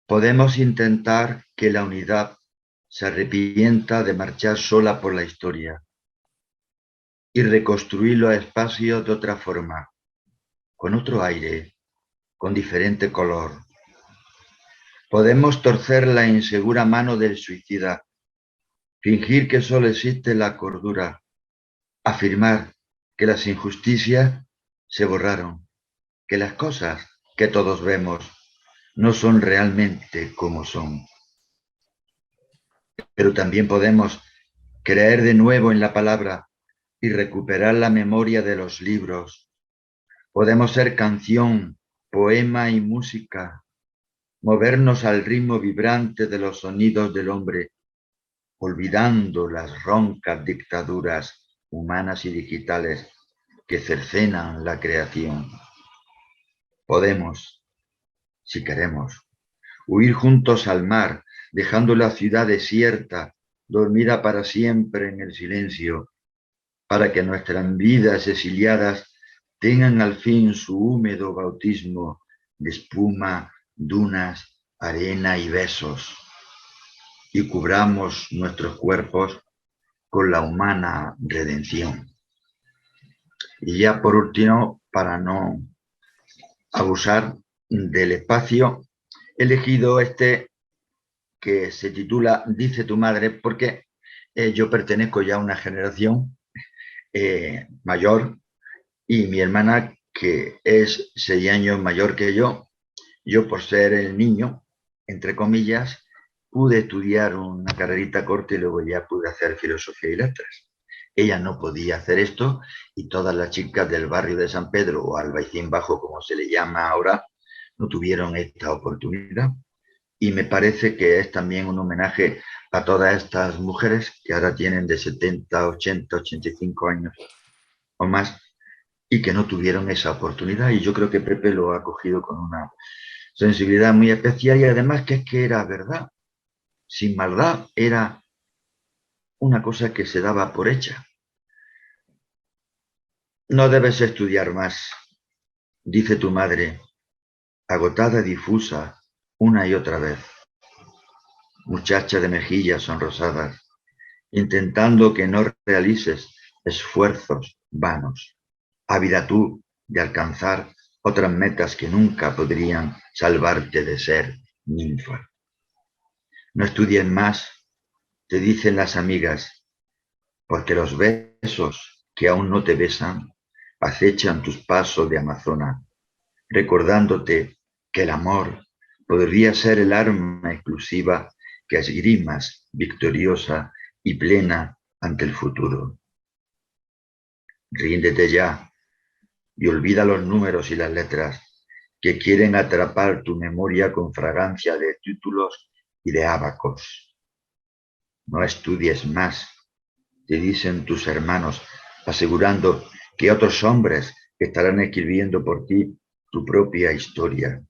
Podemos intentar que la unidad se arrepienta de marchar sola por la historia y reconstruir los espacios de otra forma, con otro aire, con diferente color. Podemos torcer la insegura mano del suicida, fingir que solo existe la cordura, afirmar que las injusticias se borraron, que las cosas que todos vemos no son realmente como son. Pero también podemos creer de nuevo en la palabra y recuperar la memoria de los libros. Podemos ser canción, poema y música, movernos al ritmo vibrante de los sonidos del hombre, olvidando las roncas dictaduras humanas y digitales que cercenan la creación. Podemos, si queremos, huir juntos al mar, dejando la ciudad desierta, dormida para siempre en el silencio, para que nuestras vidas exiliadas tengan al fin su húmedo bautismo de espuma, dunas, arena y besos, y cubramos nuestros cuerpos con la humana redención. Y ya por último, para no abusar del espacio, he elegido este que se titula Dice tu madre, porque yo pertenezco ya a una generación mayor y mi hermana, que es 6 años mayor que yo por ser el niño, entre comillas, pude estudiar una carrerita corta y luego ya pude hacer filosofía y letras. Ella no podía hacer esto y todas las chicas del barrio de San Pedro o Albaicín Bajo, como se le llama ahora, no tuvieron esta oportunidad. Y me parece que es también un homenaje a todas estas mujeres que ahora tienen de 70, 80, 85 años o más y que no tuvieron esa oportunidad. Y yo creo que Pepe lo ha cogido con una sensibilidad muy especial y además que es que era verdad. Sin maldad, era una cosa que se daba por hecha. No debes estudiar más, dice tu madre, agotada y difusa una y otra vez. Muchacha de mejillas sonrosadas, intentando que no realices esfuerzos vanos, ávida tú de alcanzar otras metas que nunca podrían salvarte de ser ninfa. No estudies más, te dicen las amigas, porque los besos que aún no te besan acechan tus pasos de amazona, recordándote que el amor podría ser el arma exclusiva que esgrimas victoriosa y plena ante el futuro. Ríndete ya y olvida los números y las letras que quieren atrapar tu memoria con fragancia de títulos y de ábacos. No estudies más, te dicen tus hermanos, asegurando que otros hombres estarán escribiendo por ti tu propia historia.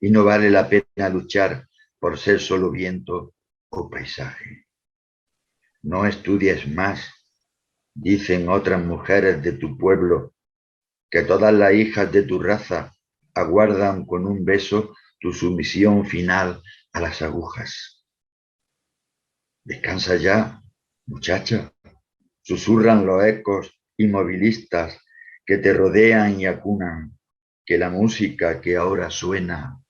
Y no vale la pena luchar por ser solo viento o paisaje. No estudies más, dicen otras mujeres de tu pueblo, que todas las hijas de tu raza aguardan con un beso tu sumisión final a las agujas. Descansa ya, muchacha, susurran los ecos inmovilistas que te rodean y acunan, que la música que ahora suena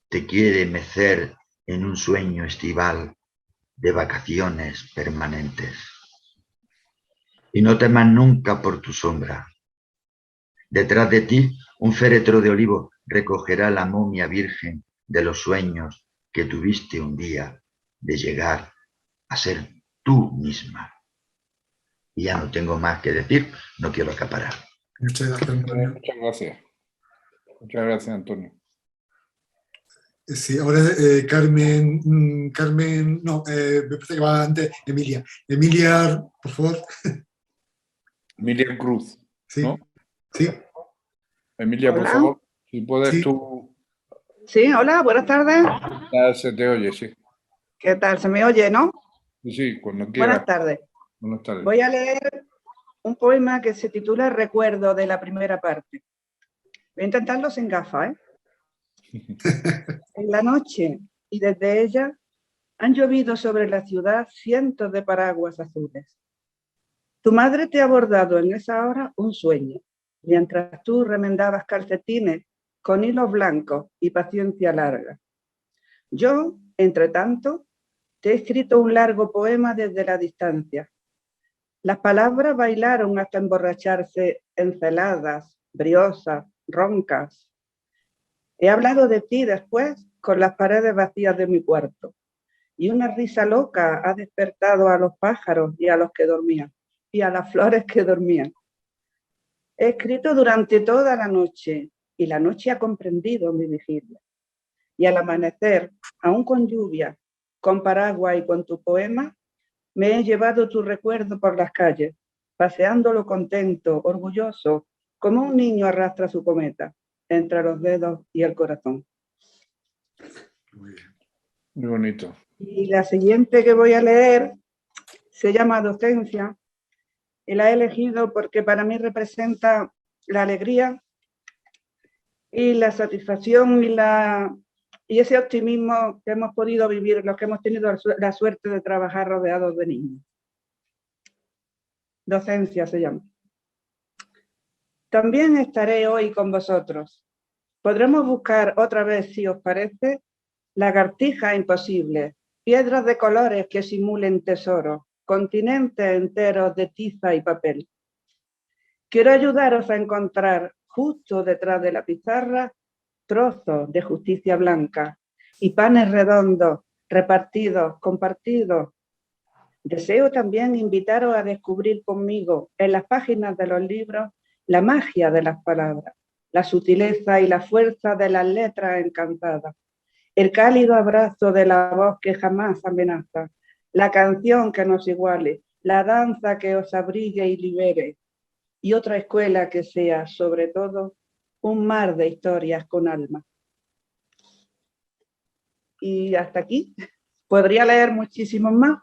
te quiere mecer en un sueño estival de vacaciones permanentes. Y no temas nunca por tu sombra. Detrás de ti, un féretro de olivo recogerá la momia virgen de los sueños que tuviste un día de llegar a ser tú misma. Y ya no tengo más que decir, no quiero acaparar. Muchas gracias, Antonio. Muchas gracias. Muchas gracias, Antonio. Sí, ahora Carmen, no, me parece que va antes Emilia. Emilia, por favor. Miriam Cruz, Sí. ¿no? Sí, Emilia, por Hola. favor, si puedes Sí. tú, Sí, hola, buenas tardes. ya se te oye, sí. ¿Qué tal? ¿Se me oye, no? Sí, sí, cuando Buenas quieras. tardes. Buenas tardes. Voy a leer un poema que se titula Recuerdo, de la primera parte. Voy a intentarlo sin gafas, ¿eh? En la noche y desde ella han llovido sobre la ciudad cientos de paraguas azules. Tu madre te ha bordado en esa hora un sueño, mientras tú remendabas calcetines con hilos blancos y paciencia larga. Yo, entre tanto, te he escrito un largo poema desde la distancia. Las palabras bailaron hasta emborracharse enceladas, briosas, roncas. He hablado de ti después con las paredes vacías de mi cuarto, y una risa loca ha despertado a los pájaros y a los que dormían, y a las flores que dormían. He escrito durante toda la noche, y la noche ha comprendido mi vigilia. Y al amanecer, aún con lluvia, con paraguas y con tu poema, me he llevado tu recuerdo por las calles, paseándolo contento, orgulloso, como un niño arrastra su cometa, entre los dedos y el corazón. Muy bien. Muy bonito. Y la siguiente que voy a leer se llama Docencia, y la he elegido porque para mí representa la alegría y la satisfacción y ese optimismo que hemos podido vivir los que hemos tenido la suerte de trabajar rodeados de niños. Docencia se llama. También estaré hoy con vosotros. Podremos buscar otra vez, si os parece, lagartijas imposibles, piedras de colores que simulen tesoros, continentes enteros de tiza y papel. Quiero ayudaros a encontrar, justo detrás de la pizarra, trozos de justicia blanca y panes redondos, repartidos, compartidos. Deseo también invitaros a descubrir conmigo en las páginas de los libros la magia de las palabras, la sutileza y la fuerza de las letras encantadas, el cálido abrazo de la voz que jamás amenaza, la canción que nos iguale, la danza que os abrigue y libere, y otra escuela que sea, sobre todo, un mar de historias con alma. Y hasta aquí. Podría leer muchísimos más,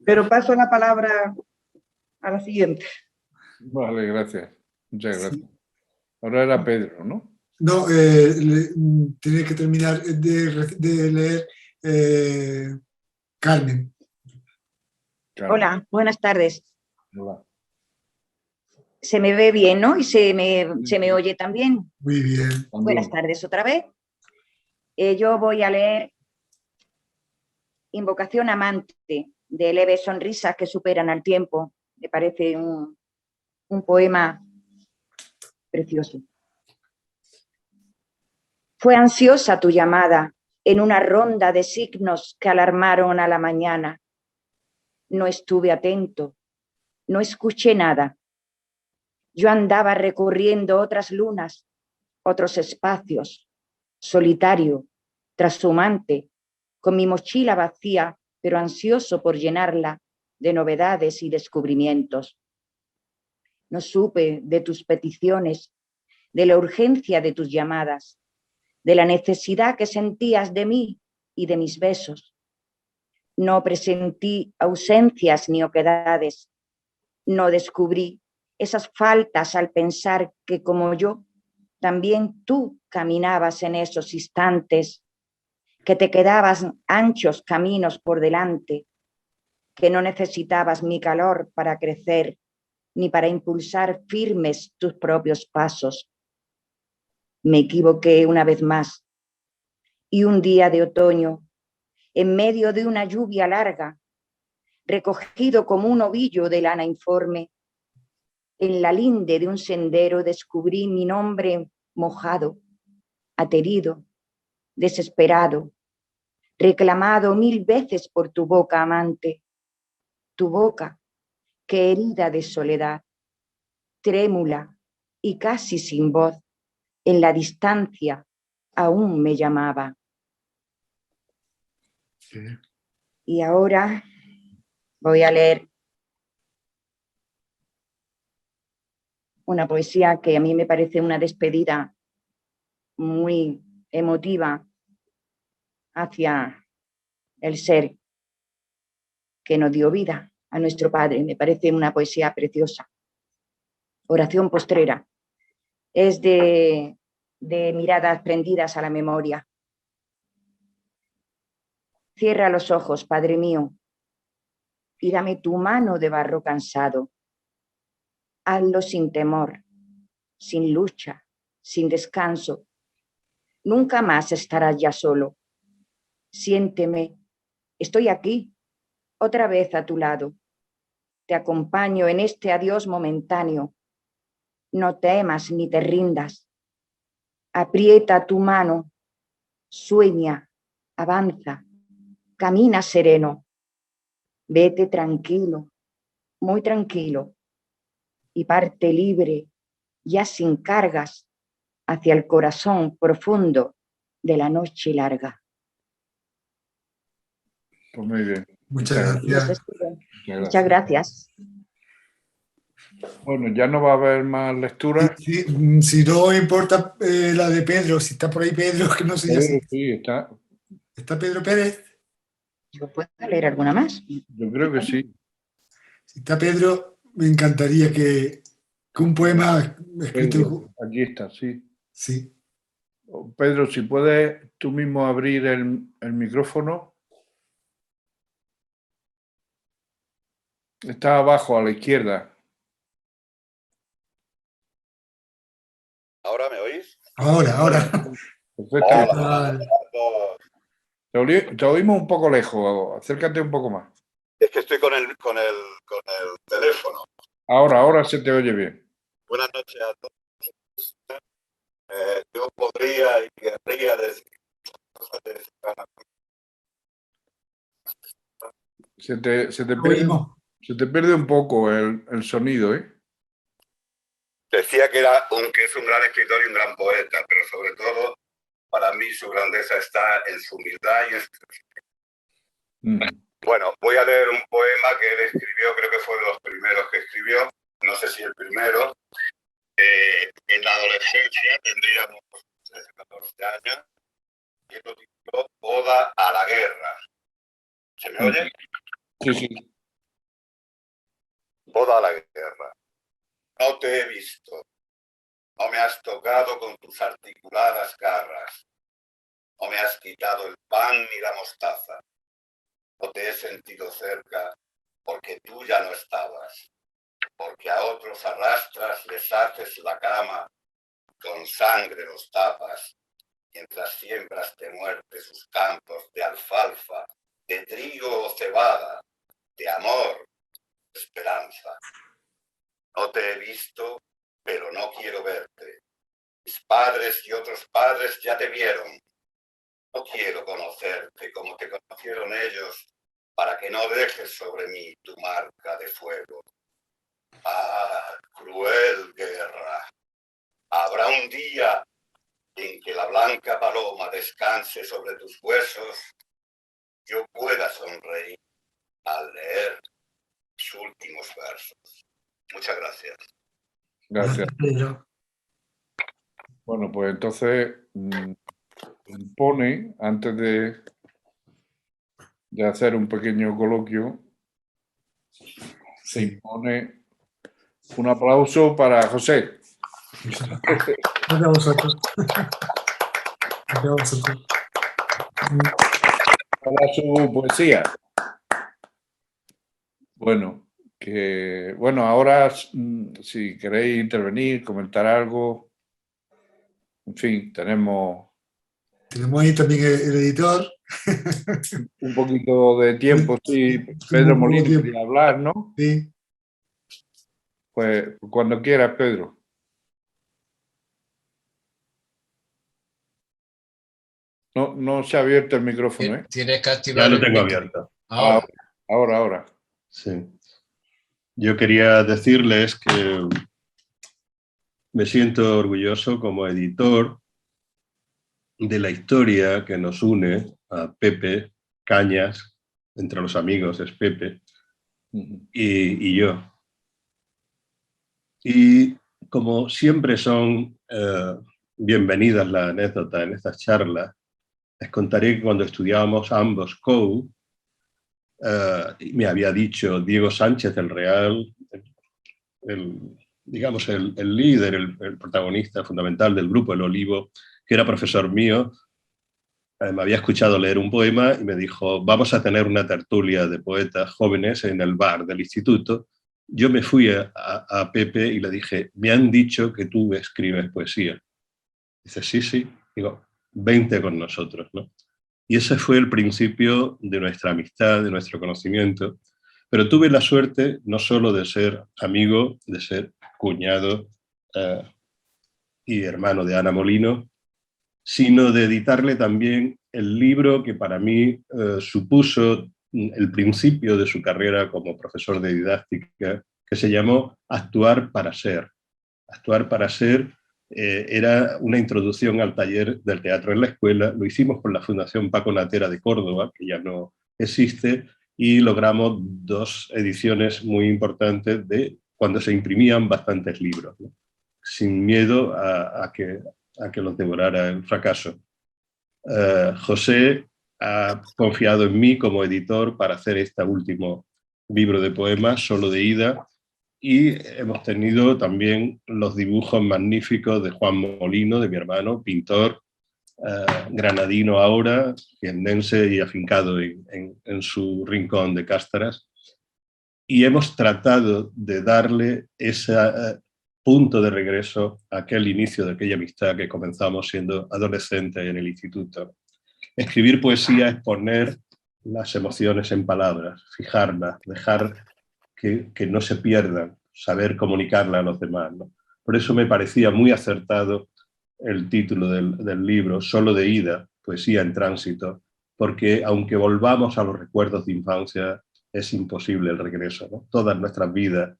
pero paso la palabra a la siguiente. Vale, gracias. Muchas gracias. Sí. Ahora era Pedro, ¿no? No, tiene que terminar de leer Carmen. Claro. Hola, buenas tardes. Hola. Se me ve bien, ¿no? Y se me oye también. Muy bien. Buenas tardes otra vez. Yo voy a leer Invocación amante, de leves sonrisas que superan al tiempo. Me parece un poema precioso. Fue ansiosa tu llamada en una ronda de signos que alarmaron a la mañana. No estuve atento, no escuché nada. Yo andaba recorriendo otras lunas, otros espacios, solitario, trashumante, con mi mochila vacía, pero ansioso por llenarla de novedades y descubrimientos. No supe de tus peticiones, de la urgencia de tus llamadas, de la necesidad que sentías de mí y de mis besos. No presentí ausencias ni oquedades. No descubrí esas faltas al pensar que, como yo, también tú caminabas en esos instantes, que te quedabas anchos caminos por delante, que no necesitabas mi calor para crecer, ni para impulsar firmes tus propios pasos. Me equivoqué una vez más, y un día de otoño, en medio de una lluvia larga, recogido como un ovillo de lana informe, en la linde de un sendero descubrí mi nombre mojado, aterido, desesperado, reclamado 1000 veces por tu boca amante, tu boca que herida de soledad, trémula y casi sin voz, en la distancia aún me llamaba. Sí. Y ahora voy a leer una poesía que a mí me parece una despedida muy emotiva hacia el ser que nos dio vida, a nuestro Padre. Me parece una poesía preciosa. Oración postrera. Es de miradas prendidas a la memoria. Cierra los ojos, Padre mío, y dame tu mano de barro cansado. Hazlo sin temor, sin lucha, sin descanso. Nunca más estarás ya solo. Siénteme, estoy aquí, otra vez a tu lado. Te acompaño en este adiós momentáneo. No temas ni te rindas. Aprieta tu mano, sueña, avanza, camina sereno. Vete tranquilo, muy tranquilo, y parte libre, ya sin cargas, hacia el corazón profundo de la noche larga. Pues muy bien. Muchas gracias. Muchas gracias. Bueno, ya no va a haber más lecturas. Si no importa la de Pedro, si está por ahí Pedro, que no sé ya si... Sí, está. ¿Está Pedro Pérez? ¿Yo puedo leer alguna más? Yo creo que sí. Si está Pedro, me encantaría que un poema escrito... Pedro, aquí está, sí. Sí. Pedro, si puedes tú mismo abrir el micrófono. Está abajo, a la izquierda. ¿Ahora me oís? Ahora. Perfecto. Hola. Te oímos un poco lejos. Acércate un poco más. Es que estoy con el teléfono. Ahora se te oye bien. Buenas noches a todos. Yo podría y querría decir cosas de ese canal. Se te pierde un poco el sonido, ¿eh? Decía que es un gran escritor y un gran poeta, pero sobre todo, para mí su grandeza está en su humildad y en su... Bueno, voy a leer un poema que él escribió, creo que fue de los primeros que escribió, no sé si el primero. En la adolescencia tendríamos 13, 14 años, y él lo tituló Oda a la guerra. ¿Se me oye? Sí, sí. Oda a la guerra. No te he visto, no me has tocado con tus articuladas garras, no me has quitado el pan ni la mostaza, no te he sentido cerca porque tú ya no estabas, porque a otros arrastras, les haces la cama, con sangre los tapas, mientras siembras de muerte sus campos de alfalfa, de trigo o cebada, de amor, de esperanza. No te he visto, pero no quiero verte. Mis padres y otros padres ya te vieron. No quiero conocerte como te conocieron ellos, para que no dejes sobre mí tu marca de fuego. Ah, cruel guerra. Habrá un día en que la blanca paloma descanse sobre tus huesos, yo pueda sonreír al leer sus últimos versos. Muchas gracias. Gracias. Bueno, pues entonces impone, antes de hacer un pequeño coloquio, se impone un aplauso para José. Gracias a vosotros. Gracias a vosotros. Para su poesía. Bueno, ahora si queréis intervenir, comentar algo, en fin, tenemos ahí también el editor. Un poquito de tiempo, sí. Pedro Molina quería hablar, ¿no? Sí. Pues cuando quieras, Pedro. No se ha abierto el micrófono, ¿eh? Tienes que activar. Ya lo tengo abierto. Ahora. Sí. Yo quería decirles que me siento orgulloso como editor de la historia que nos une a Pepe Cañas, entre los amigos es Pepe, y yo. Y como siempre son bienvenidas las anécdotas en estas charlas, les contaré que cuando estudiábamos ambos COU, me había dicho Diego Sánchez del Real, digamos el líder, el protagonista fundamental del grupo El Olivo, que era profesor mío, me había escuchado leer un poema y me dijo, vamos a tener una tertulia de poetas jóvenes en el bar del instituto. Yo me fui a Pepe y le dije, me han dicho que tú escribes poesía. Dice, sí, sí. Digo, 20 con nosotros, ¿no? Y ese fue el principio de nuestra amistad, de nuestro conocimiento. Pero tuve la suerte no solo de ser amigo, de ser cuñado y hermano de Ana Molino, sino de editarle también el libro que para mí supuso el principio de su carrera como profesor de didáctica, que se llamó Actuar para ser. Actuar para ser era una introducción al taller del teatro en la escuela. Lo hicimos con la Fundación Paco Natera de Córdoba, que ya no existe, y logramos 2 ediciones muy importantes de cuando se imprimían bastantes libros, ¿no? Sin miedo a que los devorara el fracaso. José ha confiado en mí como editor para hacer este último libro de poemas, Solo de ida, y hemos tenido también los dibujos magníficos de Juan Molino, de mi hermano, pintor, granadino ahora, jiennense y afincado en su rincón de Cástaras. Y hemos tratado de darle ese punto de regreso a aquel inicio de aquella amistad que comenzamos siendo adolescentes en el instituto. Escribir poesía es poner las emociones en palabras, fijarlas, dejar que no se pierdan, saber comunicarla a los demás, ¿no? Por eso me parecía muy acertado el título del libro, Solo de ida, poesía en tránsito, porque aunque volvamos a los recuerdos de infancia, es imposible el regreso, ¿no? Todas nuestras vidas,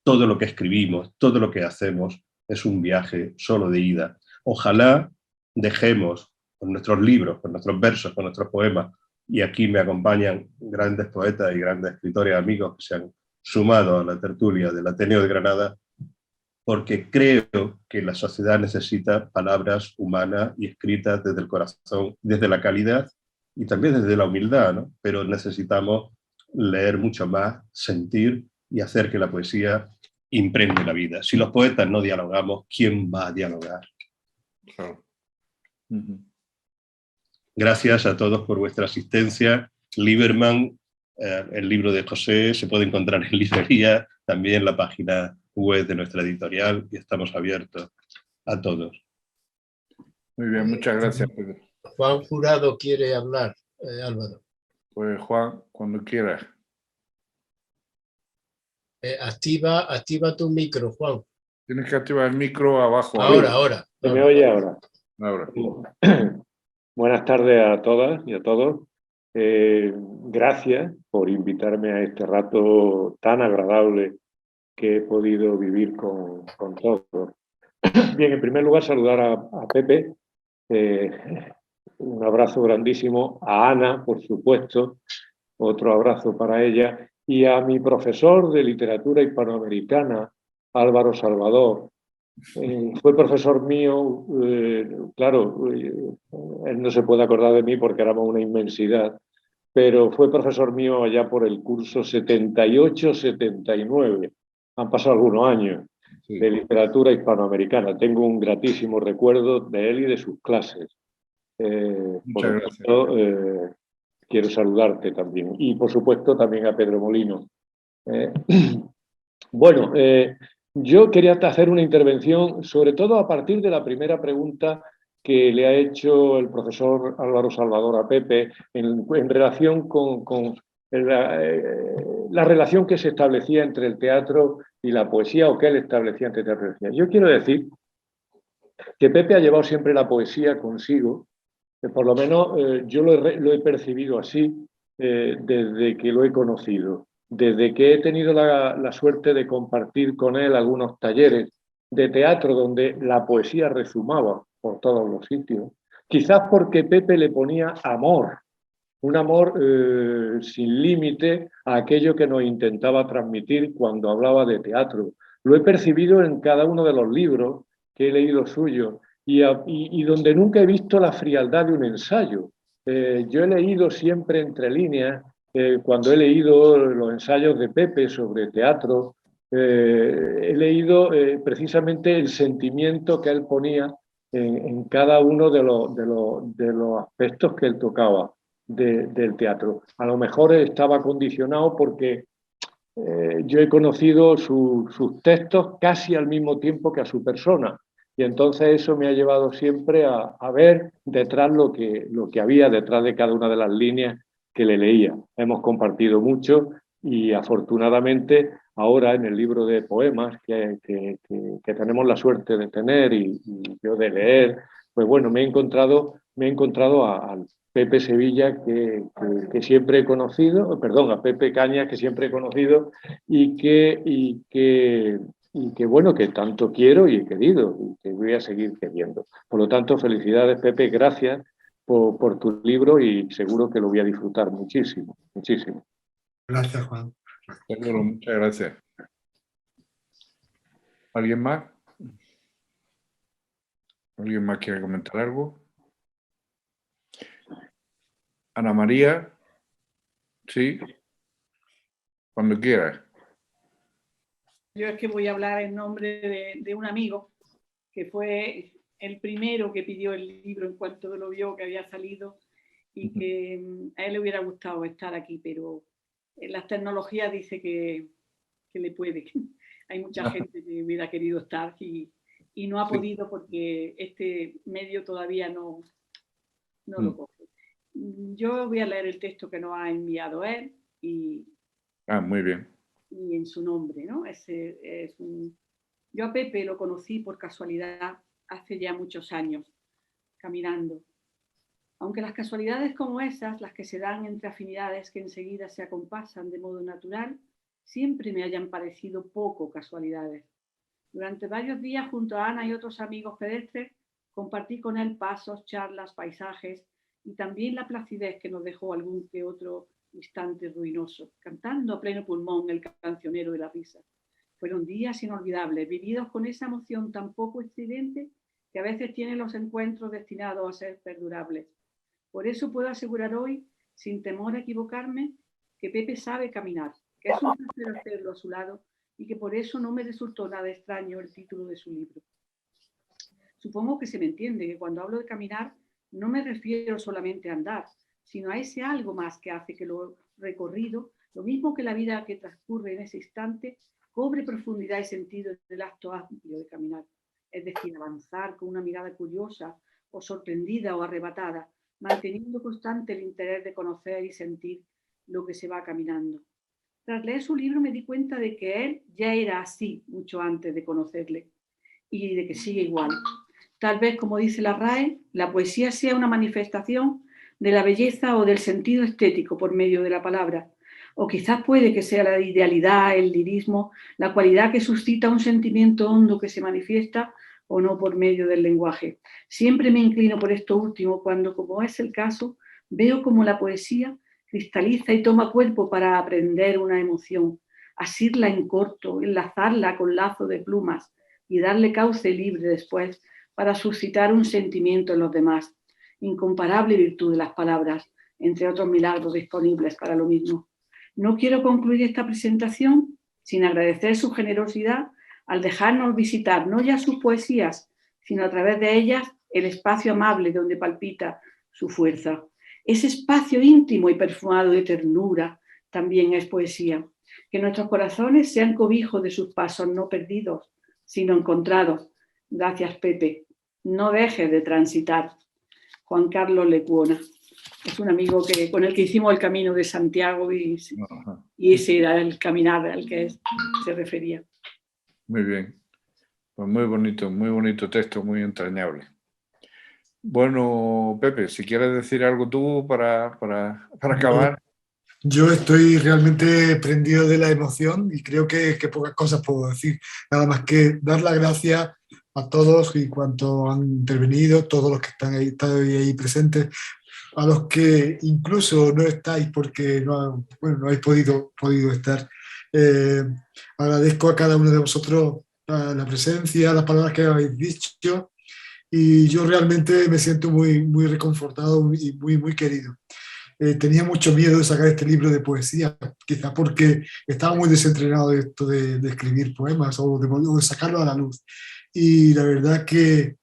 todo lo que escribimos, todo lo que hacemos es un viaje solo de ida. Ojalá dejemos con nuestros libros, con nuestros versos, con nuestros poemas, y aquí me acompañan grandes poetas y grandes escritores amigos que se han sumado a la tertulia del Ateneo de Granada, porque creo que la sociedad necesita palabras humanas y escritas desde el corazón, desde la calidad y también desde la humildad, ¿no? Pero necesitamos leer mucho más, sentir y hacer que la poesía impregne la vida. Si los poetas no dialogamos, ¿quién va a dialogar? Claro. Gracias a todos por vuestra asistencia. Lieberman, el libro de José, se puede encontrar en librería, también en la página web de nuestra editorial, y estamos abiertos a todos. Muy bien, muchas gracias, Pedro. Juan Jurado quiere hablar, Álvaro. Pues Juan, cuando quieras. Activa tu micro, Juan. Tienes que activar el micro abajo. Ahora. ¿Se me oye ahora? Ahora. Buenas tardes a todas y a todos. Gracias por invitarme a este rato tan agradable que he podido vivir con todos. Bien, en primer lugar saludar a Pepe, un abrazo grandísimo, a Ana, por supuesto, otro abrazo para ella, y a mi profesor de literatura hispanoamericana, Álvaro Salvador. Fue profesor mío, claro, él no se puede acordar de mí porque éramos una inmensidad, pero fue profesor mío allá por el curso 78-79. Han pasado algunos años de literatura hispanoamericana. Tengo un gratísimo recuerdo de él y de sus clases. Por lo tanto, quiero saludarte también. Y, por supuesto, también a Pedro Molino. Bueno, yo quería hacer una intervención, sobre todo a partir de la primera pregunta que le ha hecho el profesor Álvaro Salvador a Pepe en relación con la relación que se establecía entre el teatro y la poesía, o que él establecía entre el teatro y la poesía. Yo quiero decir que Pepe ha llevado siempre la poesía consigo, por lo menos yo lo he percibido así desde que lo he conocido. Desde que he tenido la suerte de compartir con él algunos talleres de teatro donde la poesía rezumaba por todos los sitios, quizás porque Pepe le ponía amor, un amor sin límite a aquello que nos intentaba transmitir cuando hablaba de teatro. lo he percibido en cada uno de los libros que he leído suyo y donde nunca he visto la frialdad de un ensayo. Yo he leído siempre entre líneas, cuando he leído los ensayos de Pepe sobre teatro, he leído precisamente el sentimiento que él ponía en cada uno de los aspectos que él tocaba del teatro. A lo mejor estaba condicionado porque yo he conocido sus textos casi al mismo tiempo que a su persona, y entonces eso me ha llevado siempre a ver detrás lo que había detrás de cada una de las líneas que le leía. Hemos compartido mucho y afortunadamente ahora en el libro de poemas que tenemos la suerte de tener y yo de leer, pues bueno, me he encontrado al Pepe Sevilla que siempre he conocido, perdón, a Pepe Cañas que siempre he conocido y que bueno, que tanto quiero y he querido y que voy a seguir queriendo. Por lo tanto, felicidades Pepe, gracias por tu libro y seguro que lo voy a disfrutar muchísimo, muchísimo. Gracias, Juan. Seguro, muchas gracias. ¿Alguien más? ¿Alguien más quiere comentar algo? Ana María, sí, cuando quieras. Yo es que voy a hablar en nombre de un amigo que fue el primero que pidió el libro en cuanto lo vio que había salido y que a él le hubiera gustado estar aquí, pero las tecnologías dice que le puede. Hay mucha gente que hubiera querido estar y no ha podido porque este medio todavía no lo coge. Yo voy a leer el texto que nos ha enviado él y muy bien. Y en su nombre, ¿no? Yo a Pepe lo conocí por casualidad hace ya muchos años, caminando. Aunque las casualidades como esas, las que se dan entre afinidades que enseguida se acompasan de modo natural, siempre me hayan parecido poco casualidades. Durante varios días junto a Ana y otros amigos pedestres, compartí con él pasos, charlas, paisajes y también la placidez que nos dejó algún que otro instante ruinoso, cantando a pleno pulmón el cancionero de la risa. Fueron días inolvidables, vividos con esa emoción tan poco estridente que a veces tienen los encuentros destinados a ser perdurables. Por eso puedo asegurar hoy, sin temor a equivocarme, que Pepe sabe caminar, que es un placer hacerlo a su lado y que por eso no me resultó nada extraño el título de su libro. Supongo que se me entiende que cuando hablo de caminar no me refiero solamente a andar, sino a ese algo más que hace que lo recorrido, lo mismo que la vida que transcurre en ese instante, cobre profundidad y sentido en el acto amplio de caminar. Es decir, avanzar con una mirada curiosa o sorprendida o arrebatada, manteniendo constante el interés de conocer y sentir lo que se va caminando. Tras leer su libro me di cuenta de que él ya era así mucho antes de conocerle y de que sigue igual. Tal vez, como dice la RAE, la poesía sea una manifestación de la belleza o del sentido estético por medio de la palabra, o quizás puede que sea la idealidad, el lirismo, la cualidad que suscita un sentimiento hondo que se manifiesta o no por medio del lenguaje. Siempre me inclino por esto último cuando, como es el caso, veo como la poesía cristaliza y toma cuerpo para aprender una emoción, asirla en corto, enlazarla con lazo de plumas y darle cauce libre después para suscitar un sentimiento en los demás. Incomparable virtud de las palabras, entre otros milagros disponibles para lo mismo. No quiero concluir esta presentación sin agradecer su generosidad al dejarnos visitar no ya sus poesías, sino a través de ellas el espacio amable donde palpita su fuerza. Ese espacio íntimo y perfumado de ternura también es poesía. Que nuestros corazones sean cobijos de sus pasos no perdidos, sino encontrados. Gracias, Pepe. No dejes de transitar. Juan Carlos Lecuona. Es un amigo con el que hicimos el Camino de Santiago y ese era el caminar al que se refería. Muy bien. Pues muy bonito texto, muy entrañable. Bueno, Pepe, si quieres decir algo tú para acabar. Yo estoy realmente prendido de la emoción y creo que pocas cosas puedo decir. Nada más que dar las gracias a todos y cuantos han intervenido, todos los que están ahí presentes, a los que incluso no estáis porque no habéis podido estar. Agradezco a cada uno de vosotros la presencia, las palabras que habéis dicho, y yo realmente me siento muy, muy reconfortado y muy, muy querido. Tenía mucho miedo de sacar este libro de poesía, quizá porque estaba muy desentrenado de esto de escribir poemas o de sacarlo a la luz. Y la verdad que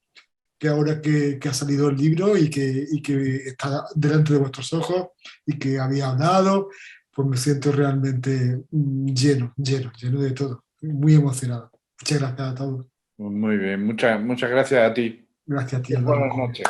ahora que ha salido el libro y que está delante de vuestros ojos y que había hablado, pues me siento realmente lleno de todo, muy emocionado. Muchas gracias a todos. Muy bien, muchas gracias a ti. Gracias a ti, Buenas Álvaro. noches.